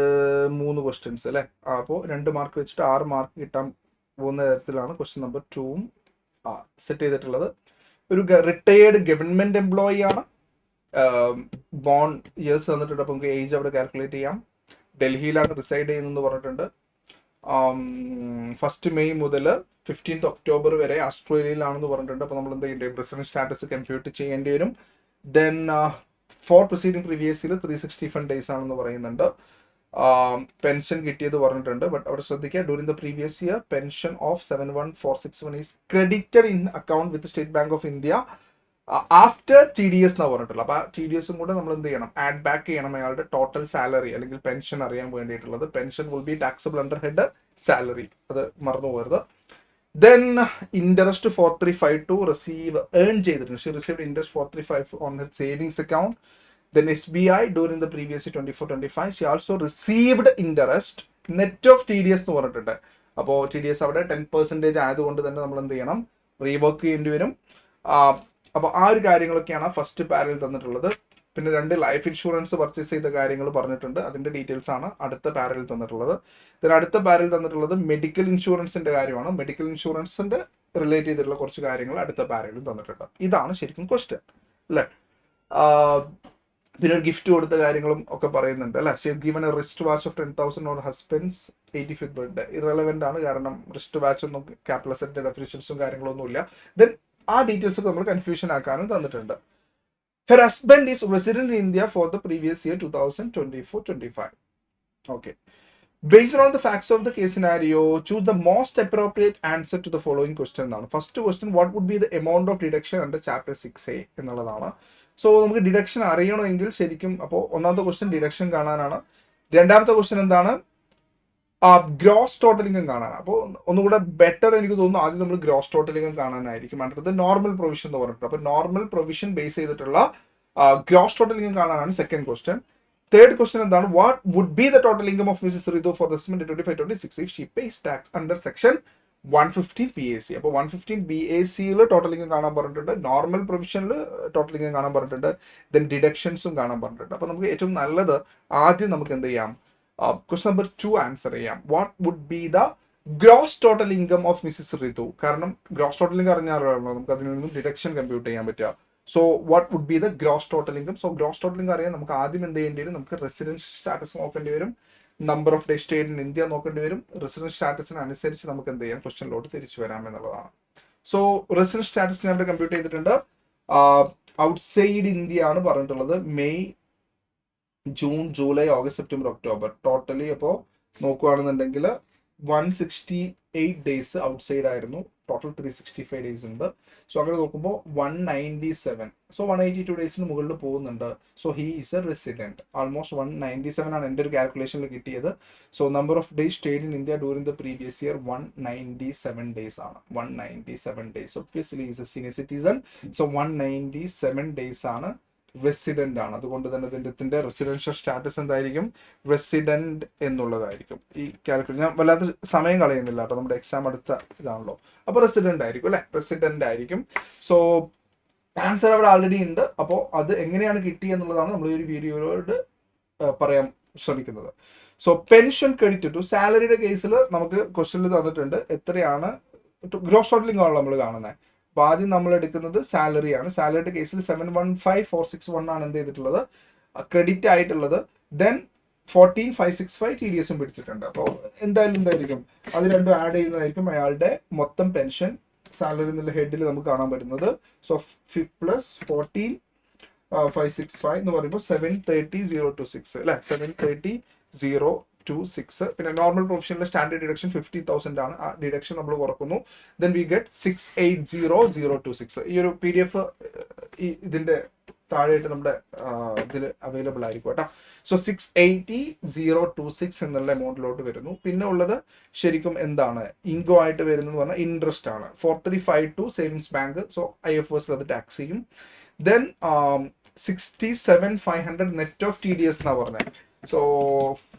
3 ക്വസ്റ്റ്യൻസ് അല്ലേ. അപ്പോൾ 2 മാർക്ക് വെച്ചിട്ട് 6 മാർക്ക് കിട്ടാൻ പോകുന്ന തരത്തിലാണ് ക്വസ്റ്റ്യൻ നമ്പർ 2ഉം സെറ്റ് ചെയ്തിട്ടുള്ളത്. ഒരു റിട്ടയേർഡ് ഗവൺമെന്റ് എംപ്ലോയി ആണ്. ബോൺ ഇയേഴ്സ് തന്നിട്ടുണ്ട്. അപ്പോൾ നമുക്ക് ഏജ് അവിടെ കാൽക്കുലേറ്റ് ചെയ്യാം. ഡൽഹിയിലാണ് റിസൈഡ് ചെയ്യുന്നതെന്ന് പറഞ്ഞിട്ടുണ്ട്. 1 മെയ് മുതൽ 15 ഒക്ടോബർ വരെ ഓസ്ട്രേലിയയിലാണെന്ന് പറഞ്ഞിട്ടുണ്ട്. അപ്പോൾ നമ്മൾ എന്ത് ചെയ്യേണ്ടി വരും? റെസിഡൻസ് സ്റ്റാറ്റസ് കമ്പ്യൂട്ട് ചെയ്യേണ്ടി വരും. Then for proceeding previous year 365 days ആണെന്ന് പറയുന്നുണ്ട്. പെൻഷൻ കിട്ടിയത് പറഞ്ഞിട്ടുണ്ട്. ബട്ട് അവിടെ ശ്രദ്ധിക്കുക, during the previous year pension of 71,461 is credited in account with state bank of India after TDS എന്നാണ് പറഞ്ഞിട്ടുള്ളത്. അപ്പോൾ ആ TDSും കൂടെ നമ്മൾ എന്ത് ചെയ്യണം? ആഡ് ബാക്ക് ചെയ്യണം അയാളുടെ ടോട്ടൽ സാലറി അല്ലെങ്കിൽ പെൻഷൻ അറിയാൻ വേണ്ടിയിട്ടുള്ളത്. Pension will be taxable under head salary, അത് മറന്നു പോകരുത്. ദെൻ ഇൻട്രസ്റ്റ് 4,352 റിസീവ് ഏൺ ചെയ്തിട്ടുണ്ട്. She received interest 4,352 on her savings account. Then SBI during the previous year 24-25 she also received interest net of TDS എന്ന് പറഞ്ഞിട്ടുണ്ട്. അപ്പോൾ TDS അവിടെ 10% ആയതുകൊണ്ട് തന്നെ നമ്മൾ എന്ത് ചെയ്യണം? റീവർക്ക് ചെയ്യേണ്ടി വരും. അപ്പോൾ ആ ഒരു കാര്യങ്ങളൊക്കെയാണ് ഫസ്റ്റ് പാരയിൽ തന്നിട്ടുള്ളത്. പിന്നെ 2 ലൈഫ് ഇൻഷുറൻസ് പർച്ചേസ് ചെയ്ത കാര്യങ്ങൾ പറഞ്ഞിട്ടുണ്ട്. അതിന്റെ ഡീറ്റെയിൽസ് ആണ് അടുത്ത പാരയിൽ തന്നിട്ടുള്ളത്. ഇതിന് അടുത്ത പാരയിൽ തന്നിട്ടുള്ളത് മെഡിക്കൽ ഇൻഷുറൻസിന്റെ കാര്യമാണ്. മെഡിക്കൽ ഇൻഷുറൻസിന്റെ റിലേറ്റ് ചെയ്തിട്ടുള്ള കുറച്ച് കാര്യങ്ങൾ അടുത്ത പാരയിലും തന്നിട്ടുണ്ട്. ഇതാണ് ശരിക്കും ക്വസ്റ്റ്യൻ അല്ലേ. പിന്നെ ഒരു ഗിഫ്റ്റ് കൊടുത്ത കാര്യങ്ങളും ഒക്കെ പറയുന്നുണ്ട് അല്ലെ. She given a wrist watch of 10,000 on husband's 85th birthday. Irrelevant ആണ്, കാരണം റിസ്റ്റ് വാച്ച് ഒന്നും ക്യാപിറ്റൽ ഡെഫിനിഷൻസും കാര്യങ്ങളൊന്നും ഇല്ല. ദെൻ ആ ഡീറ്റെയിൽസ് ഒക്കെ നമ്മൾ കൺഫ്യൂഷൻ ആക്കാനും തന്നിട്ടുണ്ട്. Her husband is resident in India for the previous year 2024-25. Okay. Based on the facts of the case scenario, choose the most appropriate answer to the following question എന്നാണ്. First question, what would be the amount of deduction under chapter 6A എന്നുള്ളതാണ്. So നമുക്ക് deduction അറിയണമെങ്കിൽ ശരിക്കും, അപ്പോൾ ഒന്നാമത്തെ question deduction കാണാനാണ്. രണ്ടാമത്തെ question എന്താണ്? ഗ്രോസ് ടോട്ടൽ ഇൻകം കാണാനാണ്. അപ്പോൾ ഒന്നുകൂടെ ബെറ്റർ എനിക്ക് തോന്നുന്നു ആദ്യം നമ്മൾ ഗ്രോസ് ടോട്ടൽ ഇൻകം കാണാനായിരിക്കും. അടുത്തത് നോർമൽ പ്രൊവിഷൻ എന്ന് പറഞ്ഞിട്ട്, അപ്പോൾ നോർമൽ പ്രൊവിഷൻ ബേസ് ചെയ്തിട്ടുള്ള ഗ്രോസ് ടോട്ടൽ ഇൻകം കാണാനാണ് സെക്കൻഡ് ക്വസ്റ്റ്യൻ. തേർഡ് ക്വസ്റ്റ്യൻ എന്താണ്? What would be the total income of Mrs Ritu for this month 25-26 if she pays tax under section 115 BAC. അപ്പോൾ 115 BACയിൽ total income കാണാൻ പറഞ്ഞിട്ടുണ്ട്. Normal പ്രൊവിഷനിൽ total income കാണാൻ പറഞ്ഞിട്ടുണ്ട്. Then ഡിഡക്ഷൻസും കാണാൻ പറഞ്ഞിട്ടുണ്ട്. അപ്പോൾ നമുക്ക് ഏറ്റവും നല്ലത് ആദ്യം നമുക്ക് എന്ത് ചെയ്യാം? ക്വസ്റ്റ്യൻ നമ്പർ 2 ആൻസർ ചെയ്യാം. What would be the gross total income of Mrs Ritu? കാരണം ഗ്രോസ് ടോട്ടൽ ഇൻകം അറിഞ്ഞാലോ നമുക്ക് അതിൽ നിന്നും ഡിഡക്ഷൻ കമ്പ്യൂട്ട് ചെയ്യാൻ പറ്റുക. So what would be the gross total income? So gross total income അറിയാൻ നമുക്ക് ആദ്യം എന്ത് ചെയ്യേണ്ടി വരും? നമുക്ക് റെസിഡൻസ് സ്റ്റാറ്റസ് നോക്കേണ്ടി വരും. Number of day stayed in India നോക്കേണ്ടി വരും. റെസിഡൻസ് സ്റ്റാറ്റസിന് അനുസരിച്ച് നമുക്ക് എന്ത് ചെയ്യാം? ക്വസ്റ്റ്യനിലോട്ട് തിരിച്ചു വരാം എന്നുള്ളതാണ്. സോ റെസിഡൻസ് സ്റ്റാറ്റസ് ഞാൻ ഇവിടെ കമ്പ്യൂട്ട് ചെയ്തിട്ടുണ്ട്. ഔട്ട്സൈഡ് ഇന്ത്യ ആണ് പറഞ്ഞിട്ടുള്ളത്. May, June, July, August, September, October totally അപ്പോൾ നോക്കുകയാണെന്നുണ്ടെങ്കിൽ 168 ഡേയ്സ് ഔട്ട്സൈഡ് ആയിരുന്നു. ടോട്ടൽ 365 ഡേയ്സ് ഉണ്ട്. സോ അങ്ങനെ നോക്കുമ്പോൾ 197, സോ 182 ഡേയ്സിന് മുകളിൽ പോകുന്നുണ്ട്. So he is a resident. Almost 197 ആണ് എൻ്റെ ഒരു കാൽക്കുലേഷനിൽ കിട്ടിയത്. So number of days stayed in India during the previous year 197 days ആണ്. 197 days. Obviously is a senior citizen. So 197 days ആണ് റെസിഡന്റ് ആണ്. അതുകൊണ്ട് തന്നെ ഇതിന്റെ റെസിഡൻഷ്യൽ സ്റ്റാറ്റസ് എന്തായിരിക്കും? റെസിഡന്റ് എന്നുള്ളതായിരിക്കും. ഈ കാൽക്കുലേറ്റ് ഞാൻ വല്ലാത്ത സമയം കളയുന്നില്ല കേട്ടോ, നമ്മുടെ എക്സാം അടുത്ത ഇതാണല്ലോ. അപ്പോൾ റെസിഡന്റ് ആയിരിക്കും അല്ലെ, റെസിഡന്റ് ആയിരിക്കും. സോ ആൻസർ അവിടെ ആൾറെഡി ഉണ്ട്. അപ്പോൾ അത് എങ്ങനെയാണ് കിട്ടിയെന്നുള്ളതാണ് നമ്മൾ ഈ ഒരു വീഡിയോയോട് പറയാൻ ശ്രമിക്കുന്നത്. സോ പെൻഷൻ ക്രെഡിറ്റ് ടു സാലറിയുടെ കേസിൽ നമുക്ക് ക്വസ്റ്റനിൽ തന്നിട്ടുണ്ട് എത്രയാണ് ഗ്രോസ് ടോട്ടലിംഗ് ആണല്ലോ നമ്മൾ കാണുന്നത്. അപ്പോൾ ആദ്യം നമ്മൾ എടുക്കുന്നത് സാലറിയാണ്. സാലറിയുടെ കേസിൽ 715,461 ആണ് എന്ത് ചെയ്തിട്ടുള്ളത്, ക്രെഡിറ്റ് ആയിട്ടുള്ളത്. ദെൻ 14,565 TDS പിടിച്ചിട്ടുണ്ട്. അപ്പോൾ എന്തായിരിക്കും അത് രണ്ടും ആഡ് ചെയ്യുന്നതായിരിക്കും അയാളുടെ മൊത്തം പെൻഷൻ സാലറി എന്നുള്ള ഹെഡിൽ നമുക്ക് കാണാൻ പറ്റുന്നത്. സോ 5+14,565 എന്ന് പറയുമ്പോൾ 730,026 അല്ലെ, 730,026. പിന്നെ നോർമൽ പ്രൊഫഷനിലെ സ്റ്റാൻഡേർഡ് ഡിഡക്ഷൻ 50,000 ആണ്. ആ ഡിഡക്ഷൻ നമ്മൾ കുറക്കുന്നു. Then we get 680,026. ഈ ഒരു PDF ഇതിന്റെ താഴെയായിട്ട് നമ്മുടെ ഇതിൽ അവൈലബിൾ ആയിരിക്കും കേട്ടോ. സോ 680,026 എന്നുള്ള എമൗണ്ടിലോട്ട് വരുന്നു. പിന്നെ ഉള്ളത് ശരിക്കും എന്താണ് ഇൻകോ ആയിട്ട് വരുന്നത് പറഞ്ഞാൽ ഇൻട്രസ്റ്റ് ആണ്. 4352 സേവിങ്സ് ബാങ്ക്. സോ IFOs അത് ടാക്സ് ചെയ്യും. ദെൻ 67,500 നെറ്റ് ഓഫ് TDS എന്നാ പറഞ്ഞത്. സോ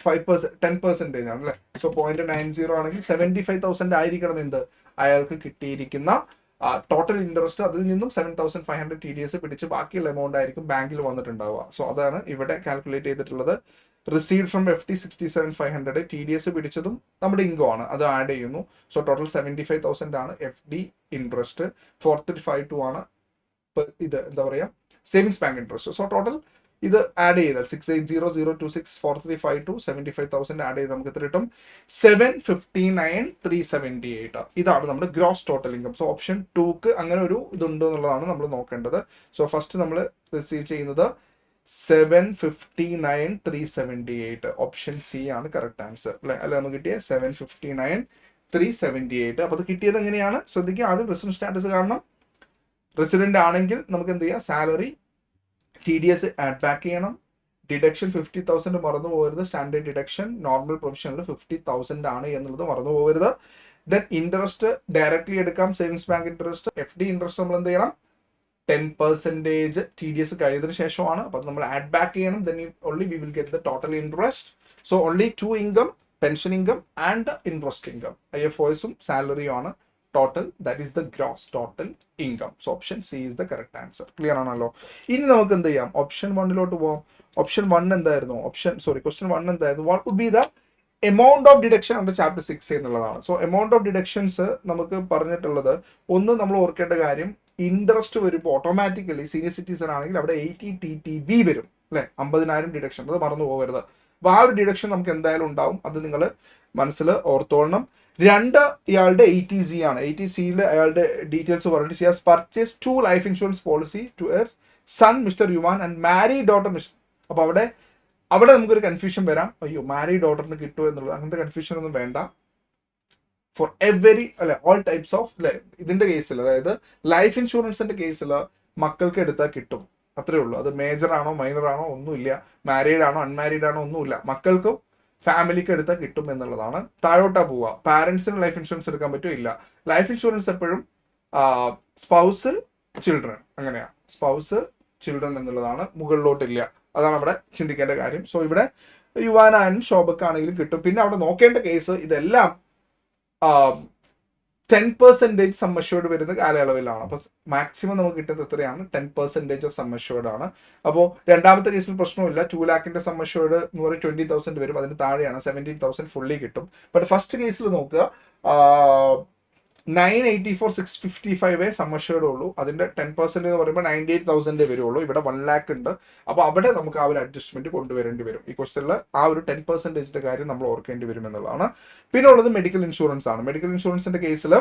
5%, 10% ആണ് അല്ലേ. സോ 0.90 ആണെങ്കിൽ 75,000 ആയിരിക്കണം എന്ത് അയാൾക്ക് കിട്ടിയിരിക്കുന്ന ടോട്ടൽ ഇൻട്രസ്റ്റ്. അതിൽ നിന്നും 7,500 TDS പിടിച്ച് ബാക്കിയുള്ള എമൗണ്ട് ആയിരിക്കും ബാങ്കിൽ വന്നിട്ടുണ്ടാവുക. സോ അതാണ് ഇവിടെ കാൽക്കുലേറ്റ് ചെയ്തിട്ടുള്ളത്. Received from FD 67,500. TDS പിടിച്ചതും നമ്മുടെ ഇൻകോ ആണ്, അത് ആഡ് ചെയ്യുന്നു. സോ ടോട്ടൽ 75,000 ആണ് FD ഇൻട്രസ്റ്റ്. 4352 ആണ് ഇത് എന്താ പറയുക savings bank interest. So total ഇത് ആഡ് ചെയ്താൽ 680,026 4352 75,000 ആഡ് ചെയ്ത് നമുക്ക് എത്ര കിട്ടും? 759,378. ഇതാണ് നമ്മുടെ gross total income. So option 2ക്ക് അങ്ങനെ ഒരു ഇതുണ്ട് എന്നുള്ളതാണ് നമ്മൾ നോക്കേണ്ടത്. സോ ഫസ്റ്റ് നമ്മൾ റിസീവ് ചെയ്യുന്നത് 759,378. ഓപ്ഷൻ സി ആണ് കറക്റ്റ് ആൻസർ അല്ലെ. അല്ലെ നമുക്ക് കിട്ടിയ 759,378. അപ്പൊ അത് കിട്ടിയത് എങ്ങനെയാണ് ശ്രദ്ധിക്കുക. ആദ്യം റെസിഡന്റ് സ്റ്റാറ്റസ് കാരണം റെസിഡന്റ് ആണെങ്കിൽ നമുക്ക് എന്ത് ചെയ്യാം, സാലറി TDS ആഡ് ബാക്ക് ചെയ്യണം. ഡിഡക്ഷൻ 50,000 മറന്നു പോകരുത്. സ്റ്റാൻഡേർഡ് ഡിഡക്ഷൻ നോർമൽ പ്രൊഫഷനിൽ 50,000 ആണ് എന്നുള്ളത് മറന്നു പോകരുത്. ദെൻ ഇൻട്രസ്റ്റ് ഡയറക്ട്ലി എടുക്കാം, savings bank interest. FD interest നമ്മൾ എന്ത് ചെയ്യണം, 10% TDS കഴിയതിനു ശേഷമാണ്. അപ്പോൾ നമ്മൾ ആഡ് ബാക്ക് ചെയ്യണം. Then only we will get the total interest. So only 2 income, pension income and interest income. IFOസും സാലറിയും ആണ് total. That is the gross total income. So option C is the correct answer. Clear ആണല്ലോ. ഇനി നമുക്ക് എന്ത് ചെയ്യാം, option 1 പോകാം. Option 1 എന്തായിരുന്നു? ക്വസ്റ്റ്യൻ 1 എന്തായിരുന്നു? What would be the amount of deduction under chapter 6 എന്നുള്ളതാണ്. സോ എമൗണ്ട് ഓഫ് ഡിഡക്ഷൻസ് നമുക്ക് പറഞ്ഞിട്ടുള്ളത്, ഒന്ന് നമ്മൾ ഓർക്കേണ്ട കാര്യം, ഇൻട്രസ്റ്റ് വരുമ്പോൾ ഓട്ടോമാറ്റിക്കലി സീനിയർ സിറ്റിസൺ ആണെങ്കിൽ അവിടെ 80 TTB വരും അല്ലെ, 50,000 ഡിഡക്ഷൻ. അത് മറന്നു പോകരുത്. അപ്പോൾ ആ ഒരു ഡിഡക്ഷൻ നമുക്ക് എന്തായാലും ഉണ്ടാവും. അത് നിങ്ങൾ മനസ്സിൽ ഓർത്തോളണം. 2 ഇയാളുടെ 80C ആണ്. 80Cയിൽ അയാളുടെ ഡീറ്റെയിൽസ് പറഞ്ഞിട്ട് she has purchase 2 life insurance policy to her son Mr Yuvan and married daughter Mr. അപ്പോൾ അവിടെ നമുക്കൊരു കൺഫ്യൂഷൻ വരാം, അയ്യോ മാരി ഡോട്ടറിന് കിട്ടുമോ എന്നുള്ളത്. അങ്ങനത്തെ കൺഫ്യൂഷൻ ഒന്നും വേണ്ട. ഫോർ എവരി അല്ലെ ഓൾ ടൈപ്സ് ഓഫ് അല്ലെ ഇതിന്റെ കേസിൽ, അതായത് ലൈഫ് ഇൻഷുറൻസിന്റെ കേസിൽ മക്കൾക്ക് എടുത്താൽ കിട്ടും, അത്രേ ഉള്ളൂ. അത് മേജർ ആണോ മൈനർ ആണോ ഒന്നുമില്ല, മാരീഡ് ആണോ അൺമാരീഡ് ആണോ ഒന്നുമില്ല, മക്കൾക്കും ഫാമിലിക്ക് എടുത്താൽ കിട്ടും എന്നുള്ളതാണ്. താഴോട്ടാ പോവുക, പാരന്റ്സിന് ലൈഫ് ഇൻഷുറൻസ് എടുക്കാൻ പറ്റുമോ? ഇല്ല. ലൈഫ് ഇൻഷുറൻസ് എപ്പോഴും സ്പൗസ് ചിൽഡ്രൻ, അങ്ങനെയാ, സ്പൗസ് ചിൽഡ്രൻ എന്നുള്ളതാണ്, മുകളിലോട്ടില്ല. അതാണ് അവിടെ ചിന്തിക്കേണ്ട കാര്യം. സോ ഇവിടെ യുവാനാനും ശോഭക്കാണെങ്കിലും കിട്ടും. പിന്നെ അവിടെ നോക്കേണ്ട കേസ്, ഇതെല്ലാം 10% സം അഷ്യൂർഡ് വരുന്ന കാലയളവിലാണ്. അപ്പോൾ മാക്സിമം നമുക്ക് കിട്ടുന്നത് എത്രയാണ്? 10% ഓഫ് സം അഷ്യൂർഡ് ആണ്. അപ്പോൾ രണ്ടാമത്തെ കേസിൽ പ്രശ്നമില്ല. 2 lakhന്റെ സം അഷ്യൂർഡ് എന്ന് പറയുന്നത് 20,000 വരും. അതിന് താഴെയാണ് 17,000 ഫുള്ളി കിട്ടും. ബട്ട് ഫസ്റ്റ് കേസിൽ നോക്കുക, 984,655 സം അഷ്യൂർഡ് ഉള്ളൂ. അതിന്റെ 10% എന്ന് പറയുമ്പോൾ 98,000 വരുള്ളൂ. ഇവിടെ 1 lakh ഉണ്ട്. അപ്പോൾ അവിടെ നമുക്ക് ആ ഒരു അഡ്ജസ്റ്റ്മെന്റ് കൊണ്ടുവരേണ്ടി വരും. ഈ ക്വസ്റ്റനിൽ ആ ഒരു 10% കാര്യം നമ്മൾ ഓർക്കേണ്ടി വരും എന്നുള്ളതാണ്. പിന്നെ ഉള്ളത് മെഡിക്കൽ ഇൻഷുറൻസ് ആണ്. മെഡിക്കൽ ഇൻഷുറൻസിന്റെ കേസിൽ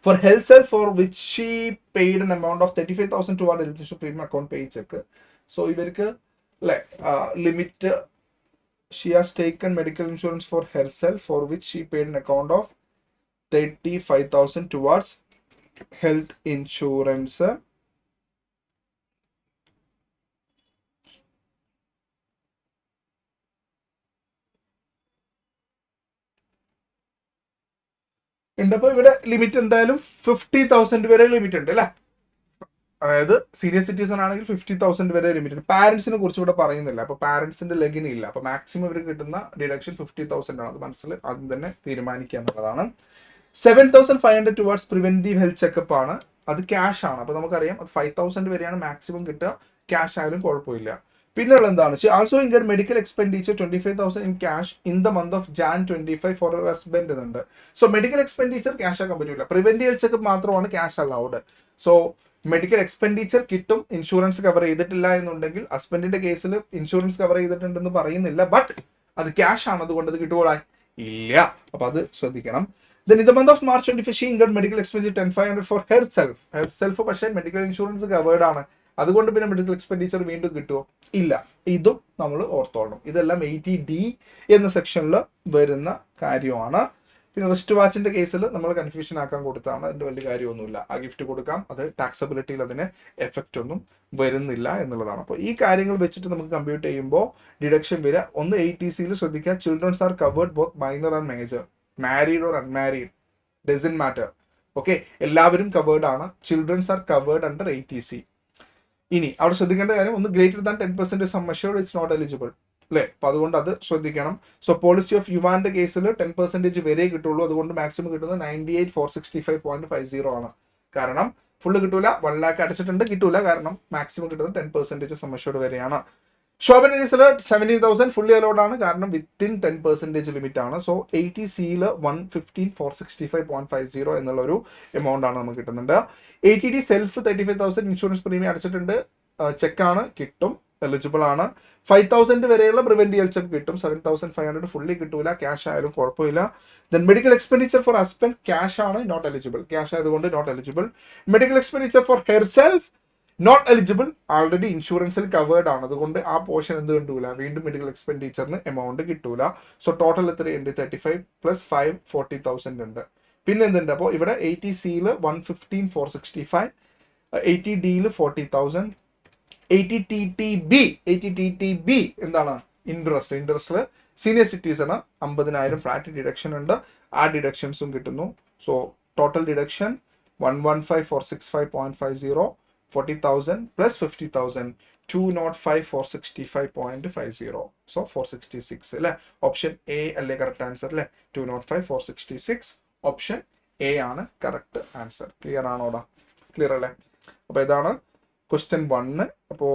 for health self for which she paid an amount of 35,000 toward health premium account pay check. So ഇവർക്ക് limit, she has taken medical insurance for herself for which she paid an account of 35,000 towards health insurance. ഉണ്ട്. അപ്പോൾ ഇവിടെ limit എന്തായാലും 50,000 വരെ limit ഉണ്ട് അല്ലേ. അതായത് senior citizen ആണെങ്കിൽ 50,000 വരെ ലിമിറ്റ്. പാരന്റ്സിനെ കുറിച്ച് ഇവിടെ പറയുന്നില്ല, അപ്പൊ പാരന്റ്സിന്റെ ലെഗിന് ഇല്ല, അപ്പൊ മാക്സിമം ഇവർക്ക് കിട്ടുന്ന ഡിഡക്ഷൻ 50,000 ആണ്. അത് മനസ്സിൽ ആദ്യം തന്നെ തീരുമാനിക്കുക എന്നുള്ളതാണ്. 7,500 ടുവേർഡ്സ് പ്രിവെന്റീവ് ഹെൽത്ത് ചെക്കപ്പ് ആണ്, അത് ക്യാഷ് ആണ്. അപ്പൊ നമുക്കറിയാം 5,000 വരെയാണ് മാക്സിമം കിട്ടുക, ക്യാഷ് ആയാലും കുഴപ്പമില്ല. പിന്നെയുള്ള എന്താണ് also incur medical expenditure 25,000 in cash in the month of Jan 25 for husband എന്നുണ്ട്. സോ മെഡിക്കൽ എക്സ്പെൻഡിച്ചർ ക്യാഷ് ആക്കാൻ പറ്റില്ല, പ്രിവെന്റീവ് ഹെൽത്ത് ചെക്കപ്പ് മാത്രമാണ് cash allowed. So medical expenditure കിട്ടും, ഇൻഷുറൻസ് കവർ ചെയ്തിട്ടില്ല എന്നുണ്ടെങ്കിൽ. ഹസ്ബൻഡിന്റെ കേസിൽ ഇൻഷുറൻസ് കവർ ചെയ്തിട്ടുണ്ടെന്ന് പറയുന്നില്ല, ബട്ട് അത് ക്യാഷ് ആണ്, അതുകൊണ്ട് അത് കിട്ടുകൂടാ ഇല്ല. അപ്പൊ അത് ശ്രദ്ധിക്കണം. Then in the month of March 25 she incurred medical expenditure 10,500 for herself പക്ഷേ മെഡിക്കൽ ഇൻഷുറൻസ് കവേർഡ് ആണ്, അതുകൊണ്ട് പിന്നെ മെഡിക്കൽ എക്സ്പെൻഡിച്ചർ വീണ്ടും കിട്ടുമോ? ഇല്ല. ഇതും നമ്മൾ ഓർത്തോളണം. ഇതെല്ലാം 80D എന്ന സെക്ഷനിൽ വരുന്ന കാര്യമാണ്. പിന്നെ റിസ്റ്റ് വാച്ചിന്റെ കേസിൽ നമ്മൾ കൺഫ്യൂഷൻ ആക്കാൻ കൊടുത്താണ്, അതിന്റെ വലിയ കാര്യമൊന്നുമില്ല. ആ ഗിഫ്റ്റ് കൊടുക്കാം, അത് ടാക്സബിലിറ്റിയിൽ അതിന് എഫക്റ്റ് ഒന്നും വരുന്നില്ല എന്നുള്ളതാണ്. അപ്പോൾ ഈ കാര്യങ്ങൾ വെച്ചിട്ട് നമുക്ക് കമ്പ്യൂട്ട് ചെയ്യുമ്പോൾ ഡിഡക്ഷൻ വരിക. ഒന്ന് 80Cയിൽ ശ്രദ്ധിക്കുക, childrens are covered both minor and major, married or unmarried doesn't matter. Okay, എല്ലാവരും കവേർഡ് ആണ്. Childrens are covered under 80C. ഇനി അവിടെ ശ്രദ്ധിക്കേണ്ട കാര്യം, ഒന്ന് greater than 10% sum assured it's not eligible അല്ലേ? അപ്പൊ അതുകൊണ്ട് അത് ശ്രദ്ധിക്കണം. സോ പോളിസി ഓഫ് യുവാന്റെ കേസിൽ 10% വരെ കിട്ടുള്ളൂ, അതുകൊണ്ട് മാക്സിമം കിട്ടുന്നത് 98,465.50 ആണ്. കാരണം ഫുള്ള് കിട്ടൂല, 1 lakh അടച്ചിട്ടുണ്ട്, കിട്ടൂല, കാരണം മാക്സിമം കിട്ടുന്നത് 10% സം അഷ്യൂർഡ് വരെയാണ്. ഷോപ്പിന്റെ കേസിൽ 17,000 ഫുള്ളി അലൗഡ് ആണ്, കാരണം വിത്തിൻ 10% ലിമിറ്റ് ആണ്. സോ 80Cയിൽ 115,465.50 എന്നുള്ള ഒരു എമൗണ്ട് ആണ് നമുക്ക് കിട്ടുന്നുണ്ട്. 80D സെൽഫ് 35,000 ഇൻഷുറൻസ് പ്രീമിയം അടച്ചിട്ടുണ്ട്, ചെക്കാണ്, കിട്ടും, എലിജിബിൾ ആണ്. 5,000 വരെയുള്ള പ്രിവെന്റീവ് ഹെൽത്ത് ചെക്ക് കിട്ടും. 7,500 ഫുള്ളി കിട്ടൂല, ക്യാഷ് ആയാലും കുഴപ്പമില്ല. Then medical expenditure for husband cash ആണ്, നോട്ട് എലിജിബിൾ, ക്യാഷ് ആയതുകൊണ്ട് not eligible. Medical expenditure for herself not eligible, already ഇൻഷുറൻസിൽ കവേർഡ് ആണ്, അതുകൊണ്ട് ആ പോർഷൻ എന്ത് കിട്ടൂല, വീണ്ടും മെഡിക്കൽ എക്സ്പെൻഡിച്ചറിന് എമൗണ്ട് കിട്ടൂല. സോ ടോട്ടൽ എത്രയുണ്ട്? 35 പ്ലസ് 5 40,000 ഉണ്ട്. പിന്നെ എന്തുണ്ട്? അപ്പോൾ ഇവിടെ 80Cയിൽ 115,465, 80Dയിൽ 40,000, 80TTB എന്താണ്? ഇൻട്രസ്റ്റിൽ സീനിയർ സിറ്റിസണ് 50,000 ഫ്ലാറ്റ് ഡിഡക്ഷൻ ഉണ്ട്, ആ ഡിഡക്ഷൻസും കിട്ടുന്നു. So total deduction 115,465.50, 40,000 plus 50,000, 205,465.50. So 466 അല്ലേ? ഓപ്ഷൻ എ അല്ലേ കറക്റ്റ് ആൻസർ അല്ലേ? 205,466 ഓപ്ഷൻ എ ആണ് കറക്റ്റ് ആൻസർ. ക്ലിയർ ആണോടാ? ക്ലിയർ അല്ലേ? അപ്പൊ ഇതാണ് ക്വസ്റ്റ്യൻ 1. അപ്പോ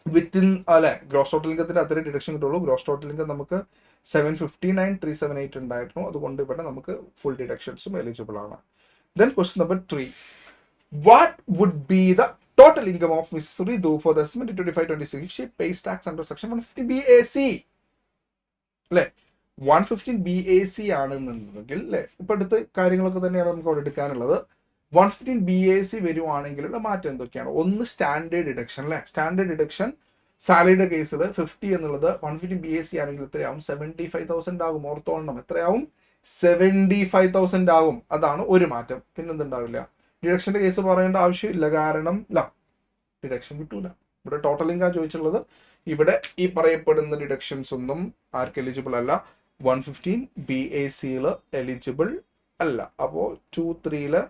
വിത്തിൻ അല്ലെ ഗ്രോസ് ടോട്ടൽ ഇൻകത്തിന് അത്രേ ഡിഡക്ഷൻ കിട്ടുള്ളൂ. ഗ്രോസ് ടോട്ടൽ ഇൻകം നമുക്ക് 759,378 ഉണ്ടായിരുന്നു, അതുകൊണ്ട് ഇവിടെ നമുക്ക് ഫുൾ ഡിഡക്ഷൻസും എലിജിബിൾ ആണ്. Then question number 3. What would be the total income of Mrs. Ridu for the 2025-26 if she pays tax under section 115 BAC? അല്ലേ? 115 BAC ആണെന്നുണ്ടെങ്കിൽ അല്ലേ, ഇപ്പൊ അടുത്ത കാര്യങ്ങളൊക്കെ തന്നെയാണ് നമുക്ക് അവിടെ എടുക്കാനുള്ളത്. 115 BAC വരുവാണെങ്കിലുള്ള മാറ്റം എന്തൊക്കെയാണ്? ഒന്ന് സ്റ്റാൻഡേർഡ് ഡിഡക്ഷൻ അല്ലേ? സ്റ്റാൻഡേർഡ് ഡിഡക്ഷൻ സാലറിയുടെ കേസിൽ 50 എന്നുള്ളത് 115 BAC ആണെങ്കിൽ എത്രയാവും? 75,000 ആകും. ഓർത്തോണം, എത്രയാവും? 75,000 ആകും. അതാണ് ഒരു മാറ്റം. പിന്നെന്തുണ്ടാവില്ല? ഡിഡക്ഷന്റെ കേസ് പറയേണ്ട ആവശ്യമില്ല, കാരണം ഡിഡക്ഷൻ കിട്ടൂല. ഇവിടെ ടോട്ടൽ ഇൻകം ചോദിച്ചുള്ളത്. ഇവിടെ ഈ പറയപ്പെടുന്ന ഡിഡക്ഷൻസ് ഒന്നും ആർക്ക് എലിജിബിൾ അല്ല? 115 BACയിൽ എലിജിബിൾ അല്ല. അപ്പോൾ 2-3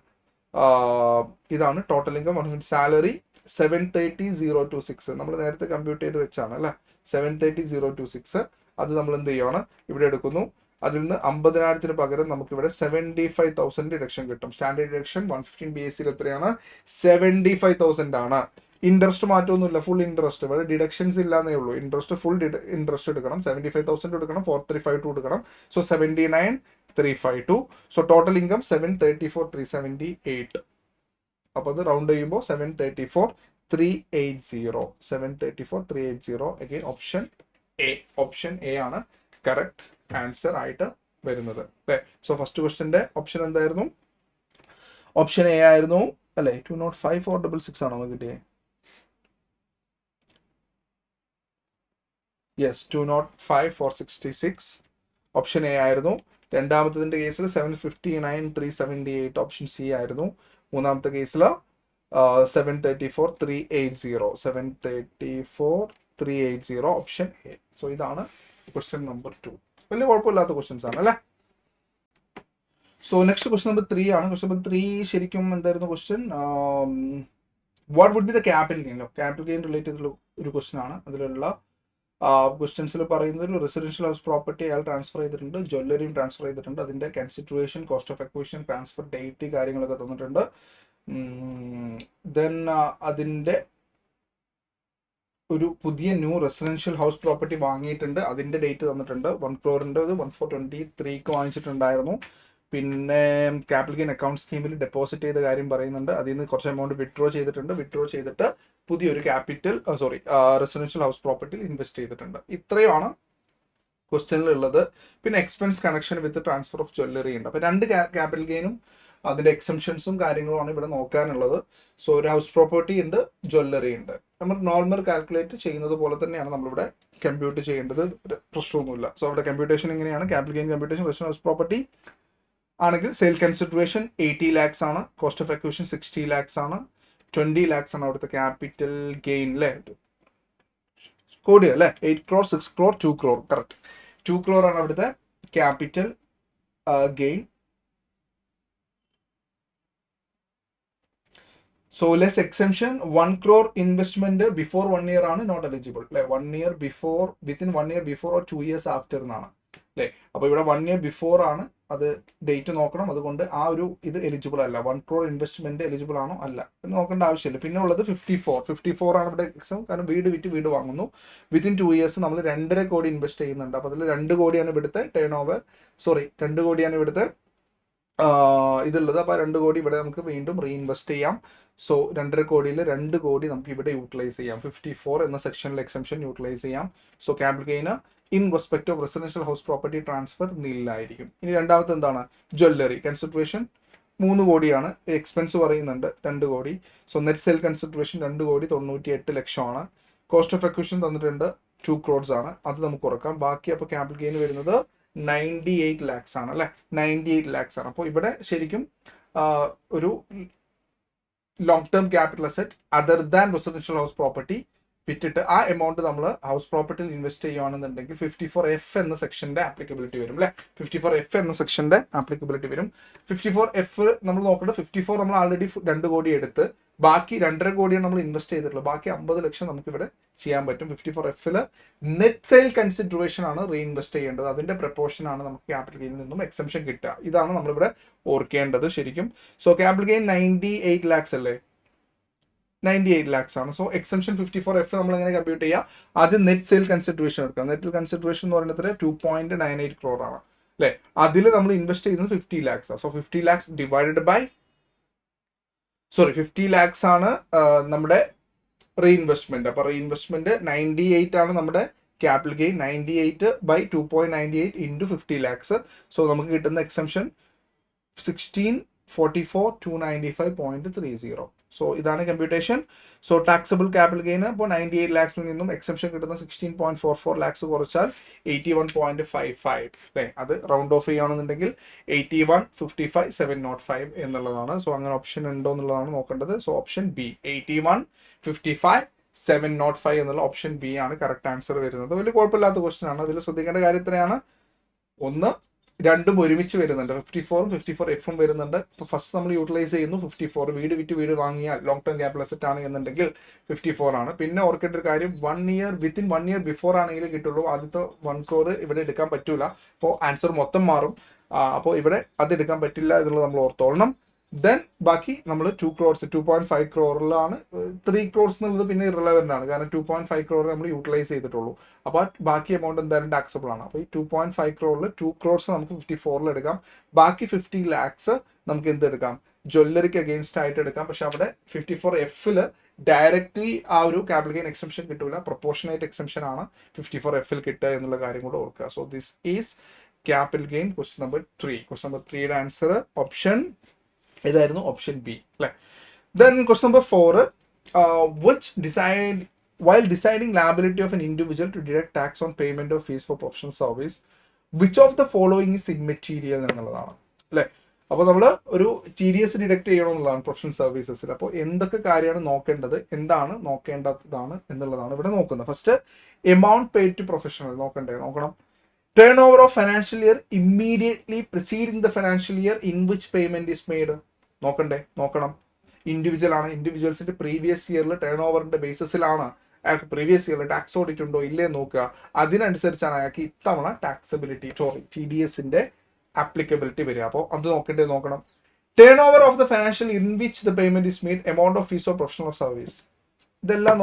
ഇതാണ് ടോട്ടൽ ഇൻകം. സാലറി 730,026 നമ്മൾ നേരത്തെ കമ്പ്യൂട്ട് ചെയ്ത് വെച്ചാണ് അല്ലെ? 730,026 അത് നമ്മൾ എന്ത് ചെയ്യുവാണ്? ഇവിടെ എടുക്കുന്നു. അതിൽ നിന്ന് 50,000 പകരം നമുക്ക് ഇവിടെ 75,000 ഡിഡക്ഷൻ കിട്ടും. സ്റ്റാൻഡേർഡ് ഡിഡക്ഷൻ 115 BACയിൽ എത്രയാണ്? 75,000 ആണ്. ഇൻട്രസ്റ്റ് മാറ്റമൊന്നുമില്ല, ഫുൾ ഇൻട്രസ്റ്റ്. ഇവിടെ ഡിഡക്ഷൻസ് ഇല്ലാന്നേ ഉള്ളൂ. ഇൻട്രസ്റ്റ് ഫുൾ ഇൻട്രസ്റ്റ് എടുക്കണം. 75,000 എടുക്കണം, 4,352 എടുക്കണം. സോ 79,352. So total income 734,378. അപ്പൊ അത് റൗണ്ട് ചെയ്യുമ്പോൾ 734,380. 734,380. Again option A. Option A ആണ് കറക്റ്റ് ആൻസർ ആയിട്ട് വരുന്നത് അല്ലേ? സോ ഫസ്റ്റ് ക്വസ്റ്റ്യന്റെ ഓപ്ഷൻ എന്തായിരുന്നു? ഓപ്ഷൻ എ ആയിരുന്നു അല്ലെ? 205,466 ആണോ കിട്ടിയേ? യെസ്, 205,466 ഓപ്ഷൻ എ ആയിരുന്നു. രണ്ടാമത്തതിന്റെ കേസിൽ 759,378 ഓപ്ഷൻ സി ആയിരുന്നു. മൂന്നാമത്തെ കേസിൽ 734,380. 734,380 ഓപ്ഷൻ എ. സോ ഇതാണ് ക്വസ്റ്റ്യൻ നമ്പർ 2. വലിയ കുഴപ്പമില്ലാത്ത ക്വസ്റ്റ്യൻസ് ആണ് അല്ലേ? സോ നെക്സ്റ്റ് ക്വസ്റ്റ്യൻ നമ്പർ 3 ആണ്. ക്വസ്റ്റ്യൻ നമ്പർ 3 ശരിക്കും എന്തായിരുന്നു question? What would be the capital gain? Capital gain relate ചെയ്തുള്ള ഒരു ക്വസ്റ്റൻ ആണ്. അതിലുള്ള ക്വസ്റ്റ്യൻസിൽ പറയുന്നത് റെസിഡൻഷ്യൽ ഹൗസ് പ്രോപ്പർട്ടി അയാൾ ട്രാൻസ്ഫർ ചെയ്തിട്ടുണ്ട്, ജ്വല്ലറിയും ട്രാൻസ്ഫർ ചെയ്തിട്ടുണ്ട്, അതിന്റെ consideration, cost of acquisition, transfer date, കാര്യങ്ങളൊക്കെ തന്നിട്ടുണ്ട്. ദെൻ അതിന്റെ ഒരു പുതിയ ന്യൂ റെസിഡൻഷ്യൽ ഹൗസ് പ്രോപ്പർട്ടി വാങ്ങിയിട്ടുണ്ട്, അതിന്റെ ഡേറ്റ് തന്നിട്ടുണ്ട്. 1 crore 1/4/23 വാങ്ങിച്ചിട്ടുണ്ടായിരുന്നു. പിന്നെ ക്യാപിറ്റൽ ഗെയിൻ അക്കൗണ്ട് സ്കീമിൽ ഡെപ്പോസിറ്റ് ചെയ്ത കാര്യം പറയുന്നുണ്ട്. അതിൽ നിന്ന് കുറച്ച് എമൗണ്ട് വിഡ്രോ ചെയ്തിട്ടുണ്ട്. വിഡ്രോ ചെയ്തിട്ട് പുതിയൊരു റെസിഡൻഷ്യൽ ഹൗസ് പ്രോപ്പർട്ടിയിൽ ഇൻവെസ്റ്റ് ചെയ്തിട്ടുണ്ട്. ഇത്രയാണ് ക്വസ്റ്റ്യനിലുള്ളത്. പിന്നെ expense connection with transfer of jewellery ഉണ്ട്. അപ്പോൾ 2 ക്യാപിറ്റൽ ഗെയിനും അതിന്റെ എക്സംഷൻസും കാര്യങ്ങളുമാണ് ഇവിടെ നോക്കാനുള്ളത്. സോ ഒരു ഹൗസ് പ്രോപ്പർട്ടി ഉണ്ട്, ജ്വല്ലറി ഉണ്ട്. നമ്മൾ നോർമൽ കാൽക്കുലേറ്റ് ചെയ്യുന്നത് പോലെ തന്നെയാണ് നമ്മളിവിടെ കമ്പ്യൂട്ട് ചെയ്യേണ്ടത്, പ്രശ്നമൊന്നുമില്ല. സോ അവിടെ കമ്പ്യൂട്ടേഷൻ എങ്ങനെയാണ്? Capital gain computation residential house property ആണെങ്കിൽ സെയിൽ കൺസിഡറേഷൻ 80 lakhs ആണ്, കോസ്റ്റ് ഓഫ് അക്വിസിഷൻ 60 lakhs ആണ്, 20 lakhs ആണ് അവിടുത്തെ ക്യാപിറ്റൽ ഗെയിൻ അല്ലേ, കോടി അല്ലേ, 8 crore 6 crore 2 crore, correct 2 crore ആണ് അവിടുത്തെ capital gain. So less exemption 1 crore investment before 1 year ആണ് നോട്ട് എലിജിബിൾ അല്ലെ. 1 year before, within 1 year before or 2 years after എന്നാണ് അല്ലേ. അപ്പൊ ഇവിടെ 1 year ബിഫോർ ആണ്, അത് ഡേറ്റ് നോക്കണം. അതുകൊണ്ട് ആ ഒരു ഇത് എലിജിബിൾ അല്ല. 1 crore ഇൻവെസ്റ്റ്മെന്റ് എലിജിബിൾ ആണോ അല്ല എന്ന് നോക്കേണ്ട ആവശ്യമില്ല. പിന്നെ ഉള്ളത് 54 ആണ് ഇവിടെ എക്സാം. കാരണം വീട് വിറ്റ് വീട് വാങ്ങുന്നു. വിത്തിൻ 2 years നമ്മൾ 2.5 crore ഇൻവെസ്റ്റ് ചെയ്യുന്നുണ്ട്. അപ്പൊ അതിൽ 2 കോടിയാണ് ഇവിടുത്തെ ടേൺ ഓവർ, 2 കോടിയാണ് ഇവിടുത്തെ ഇതുള്ളത്. അപ്പൊ 2 കോടി ഇവിടെ നമുക്ക് വീണ്ടും റീഇൻവെസ്റ്റ് ചെയ്യാം. സോ 2.5 കോടിയിൽ 2 കോടി നമുക്ക് ഇവിടെ യൂട്ടിലൈസ് ചെയ്യാം. 54 എന്ന സെക്ഷനിൽ എക്സംഷൻ യൂട്ടിലൈസ് ചെയ്യാം. So capital gain in respect of residential house property transfer നില്ലായിരിക്കും. ഇനി രണ്ടാമത്തെ എന്താണ്? ജ്വല്ലറി കൺസിഡറേഷൻ 3 കോടിയാണ്. എക്സ്പെൻസ് പറയുന്നുണ്ട് 2 കോടി. സോ നെറ്റ് സെയിൽ കൺസിഡറേഷൻ 2,98 ലക്ഷമാണ്. കോസ്റ്റ് ഓഫ് അക്വിസിഷൻ തന്നിട്ടുണ്ട് 2 crores ആണ്. അത് നമുക്ക് കുറക്കാം. ബാക്കി അപ്പോൾ ക്യാപിറ്റൽ ഗെയിൻ വരുന്നത് 98 lakhs ആണ് അല്ലെ. 98 lakhs ആണ്. അപ്പോൾ ഇവിടെ ശരിക്കും ഒരു long term capital asset other than residential house property വിറ്റിട്ട് ആ എമൗണ്ട് നമ്മൾ ഹൗസ് പ്രോപ്പർട്ടിയിൽ ഇൻവെസ്റ്റ് ചെയ്യുകയാണെന്നുണ്ടെങ്കിൽ 54F എന്ന സെക്ഷന്റെ ആപ്ലിക്കബിലിറ്റി വരും അല്ലെ. 54F എന്ന സെക്ഷന്റെ ആപ്ലിക്കബിലിറ്റി വരും. 54F നമ്മൾ നോക്കേണ്ടത് 54 നമ്മൾ ആൾറെഡി 2 കോടി എടുത്ത് ബാക്കി 2.5 കോടിയാണ് നമ്മൾ ഇൻവെസ്റ്റ് ചെയ്തിട്ടുള്ളത്. ബാക്കി 50 ലക്ഷം നമുക്ക് ഇവിടെ ചെയ്യാൻ പറ്റും. 54Fൽ നെറ്റ് സെയിൽ കൺസിഡറേഷൻ ആണ് റീഇൻവെസ്റ്റ് ചെയ്യേണ്ടത്. അതിന്റെ പ്രപ്പോർഷൻ ആണ് നമുക്ക് ക്യാപിറ്റൽ ഗെയിനിൽ നിന്നും എക്സംഷൻ കിട്ടുക. ഇതാണ് നമ്മളിവിടെ ഓർക്കേണ്ടത് ശരിക്കും. സോ ക്യാപിറ്റൽ ഗെയിൻ 98 lakhs അല്ലേ, 98 lakhs ആണ്. സോ എക്സംഷൻ 54F നമ്മൾ എങ്ങനെ കമ്പ്യൂട്ട് ചെയ്യുക? ആദ്യം നെറ്റ് സെയിൽ കൺസിഡറേഷൻ എടുക്കാം. നെറ്റ് കൺസിഡറേഷൻ എന്ന് പറയുന്നത് 2.98 crore ആണ് അല്ലെ. അതിൽ നമ്മൾ ഇൻവെസ്റ്റ് ചെയ്യുന്നത് 50 lakhs ആണ്. So 50 lakhs divided by 50 lakhs ആണ് നമ്മുടെ റീഇൻവെസ്റ്റ്മെന്റ്. അപ്പൊ റീഇൻവെസ്റ്റ്മെന്റ് 98 ആണ് നമ്മുടെ capital gain. 98 by 2.98 into 50 lakhs. So നമുക്ക് കിട്ടുന്ന എക്സംഷൻ 1644,295.30. സോ ഇതാണ് computation. So taxable capital gain ഇപ്പോൾ 98 lakhs നിന്നും എക്സംഷൻ കിട്ടുന്ന 16.44 lakhs കുറച്ചാൽ 81.55 അല്ലേ. അത് റൗണ്ട് ഓഫ് ചെയ്യുകയാണെന്നുണ്ടെങ്കിൽ 81,55,705 എന്നുള്ളതാണ്. സോ അങ്ങനെ ഓപ്ഷൻ ഉണ്ടോ എന്നുള്ളതാണ് നോക്കേണ്ടത്. സോ ഓപ്ഷൻ ബി 81,55,705 എന്നുള്ള ഓപ്ഷൻ ബി ആണ് കറക്റ്റ് ആൻസർ വരുന്നത്. വലിയ കുഴപ്പമില്ലാത്ത ക്വസ്റ്റൻ ആണ്. അതിൽ ശ്രദ്ധിക്കേണ്ട കാര്യം ഇത്രയാണ്. ഒന്ന്, രണ്ടും ഒരുമിച്ച് വരുന്നുണ്ട്. 54ഉം 54Fഉം വരുന്നുണ്ട്. ഇപ്പോൾ ഫസ്റ്റ് നമ്മൾ യൂട്ടിലൈസ് ചെയ്യുന്നു 54. വീട് വിറ്റ് വീട് വാങ്ങിയാൽ ലോങ് ടേം ക്യാപിറ്റൽ അസറ്റ് ആണ് എന്നുണ്ടെങ്കിൽ 54 ആണ്. പിന്നെ ഓർക്കേണ്ട ഒരു കാര്യം, വിത്തിൻ 1 year ബിഫോർ ആണെങ്കിൽ കിട്ടുള്ളൂ. ആദ്യത്തെ 1 crore ഇവിടെ എടുക്കാൻ പറ്റൂല. അപ്പോൾ ആൻസർ മൊത്തം മാറും. അപ്പോൾ ഇവിടെ അത് എടുക്കാൻ പറ്റില്ല എന്നുള്ളത് നമ്മൾ ഓർത്തോളണം. ദെൻ ബാക്കി നമ്മൾ 2 crores 2.5 crore 3 crores എന്നുള്ളത് പിന്നെ ഇറലവൻ്റ് ആണ്. കാരണം 2.5 crore നമ്മൾ യൂട്ടിലൈസ് ചെയ്തിട്ടുള്ളൂ. അപ്പോൾ ബാക്കി എമൗണ്ട് എന്തായാലും ടാക്സബിൾ ആണ്. അപ്പോൾ ഈ 2.5 crore 2 crores നമുക്ക് 54 എടുക്കാം. ബാക്കി 50 lakhs നമുക്ക് എന്തെടുക്കാം? ജ്വല്ലറിക്ക് അഗെയിൻസ്റ്റ് ആയിട്ട് എടുക്കാം. പക്ഷെ അവിടെ 54Fൽ ഡയറക്റ്റ്ലി ആ ഒരു ക്യാപിറ്റൽ ഗെയിൻ എക്സംഷൻ കിട്ടൂല. പ്രൊപ്പോർഷനേറ്റ് എക്സംഷൻ ആണ് 54Fൽ കിട്ടുക എന്നുള്ള കാര്യം കൂടെ ഓർക്കുക. So this is capital gain question number 3. Question number 3യുടെ ആൻസർ ഓപ്ഷൻ ഇതായിരുന്നു, ഓപ്ഷൻ ബി അല്ലെ. Then question number 4, while deciding liability of an individual to deduct tax on payment of fees for professional service, which of the following is immaterial എന്നുള്ളതാണ് അല്ലെ. അപ്പോൾ നമ്മൾ ഒരു TDS deduct ചെയ്യണമെന്നുള്ളതാണ് professional സർവീസസിൽ. അപ്പോൾ എന്തൊക്കെ കാര്യമാണ് നോക്കേണ്ടത്, എന്താണ് നോക്കേണ്ടതാണ് എന്നുള്ളതാണ് ഇവിടെ നോക്കുന്നത്. First, amount paid to professional നോക്കണം. Turnover of financial year immediately preceding the financial year in which payment is made നോക്കണം. ഇൻഡിവിജ്വൽ ആണ്, ഇൻഡിവിജ്വൽസിന്റെ പ്രീവിയസ് ഇയറിൽ ടേൺ ഓവറിന്റെ ബേസിസിലാണ് അയാൾക്ക് പ്രീവിയസ് ഇയറിൽ ടാക്സ് ഓഡിറ്റ് ഉണ്ടോ ഇല്ലേ നോക്കുക. അതിനനുസരിച്ചാണ് അയാൾക്ക് ഇത്തവണ ടാക്സബിലിറ്റി TDSന്റെ ആപ്ലിക്കബിലിറ്റി വരിക. അപ്പോൾ അത് നോക്കണം. Turn over of the financial in which the payment is made, amount of fees of professional service, ഇതെല്ലാം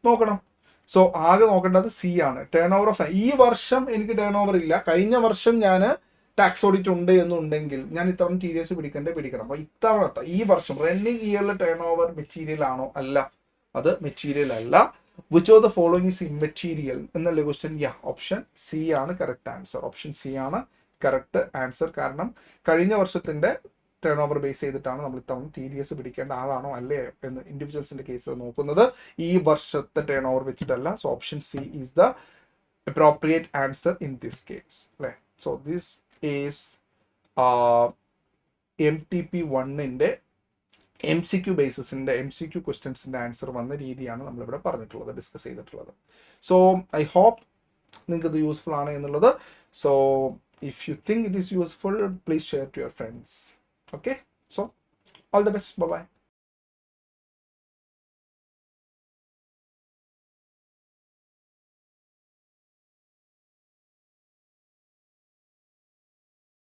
നോക്കണം. സോ ആകെ നോക്കേണ്ടത് സി ആണ്, ടേൺ ഓവർ ഓഫ്. ഈ വർഷം എനിക്ക് ടേൺ ഓവർ ഇല്ല, കഴിഞ്ഞ വർഷം ഞാൻ ടാക്സ് ഓഡിറ്റ് ഉണ്ട് എന്നുണ്ടെങ്കിൽ ഞാൻ ഇത്തവണ TDS പിടിക്കണം. അപ്പൊ ഇത്തവണത്തെ ഈ വർഷം റണ്ണിങ് ഇയറിൽ ടേൺ ഓവർ മെറ്റീരിയൽ ആണോ? അല്ല, അത് മെറ്റീരിയൽ അല്ല. Which of the following is immaterial എന്നുള്ള ക്വസ്റ്റ്യൻ, ഓപ്ഷൻ സി ആണ് കറക്റ്റ് ആൻസർ. ഓപ്ഷൻ സി ആണ് കറക്റ്റ് ആൻസർ. കാരണം കഴിഞ്ഞ വർഷത്തിന്റെ ടേൺ ഓവർ ബേസ് ചെയ്തിട്ടാണ് നമ്മൾ ഇത്തവണ TDS പിടിക്കേണ്ട ആളാണോ അല്ലേ എന്ന് ഇൻഡിവിജ്വൽസിന്റെ കേസിൽ നോക്കുന്നത്, ഈ വർഷത്തെ ടേൺ ഓവർ വെച്ചിട്ടല്ല. So option C is the appropriate answer in this case. Right? So this is MTP1ന്റെ MCQ ബേസിസിന്റെ MCQ ക്വസ്റ്റ്യൻസിന്റെ ആൻസർ വന്ന രീതിയാണ് നമ്മളിവിടെ പറഞ്ഞിട്ടുള്ളത്, ഡിസ്കസ് ചെയ്തിട്ടുള്ളത്. സോ ഐ ഹോപ്പ് നിങ്ങൾക്ക് ഇത് യൂസ്ഫുൾ ആണ് എന്നുള്ളത്. So if you think it is useful, please share to your friends. Okay, so all the best, bye bye.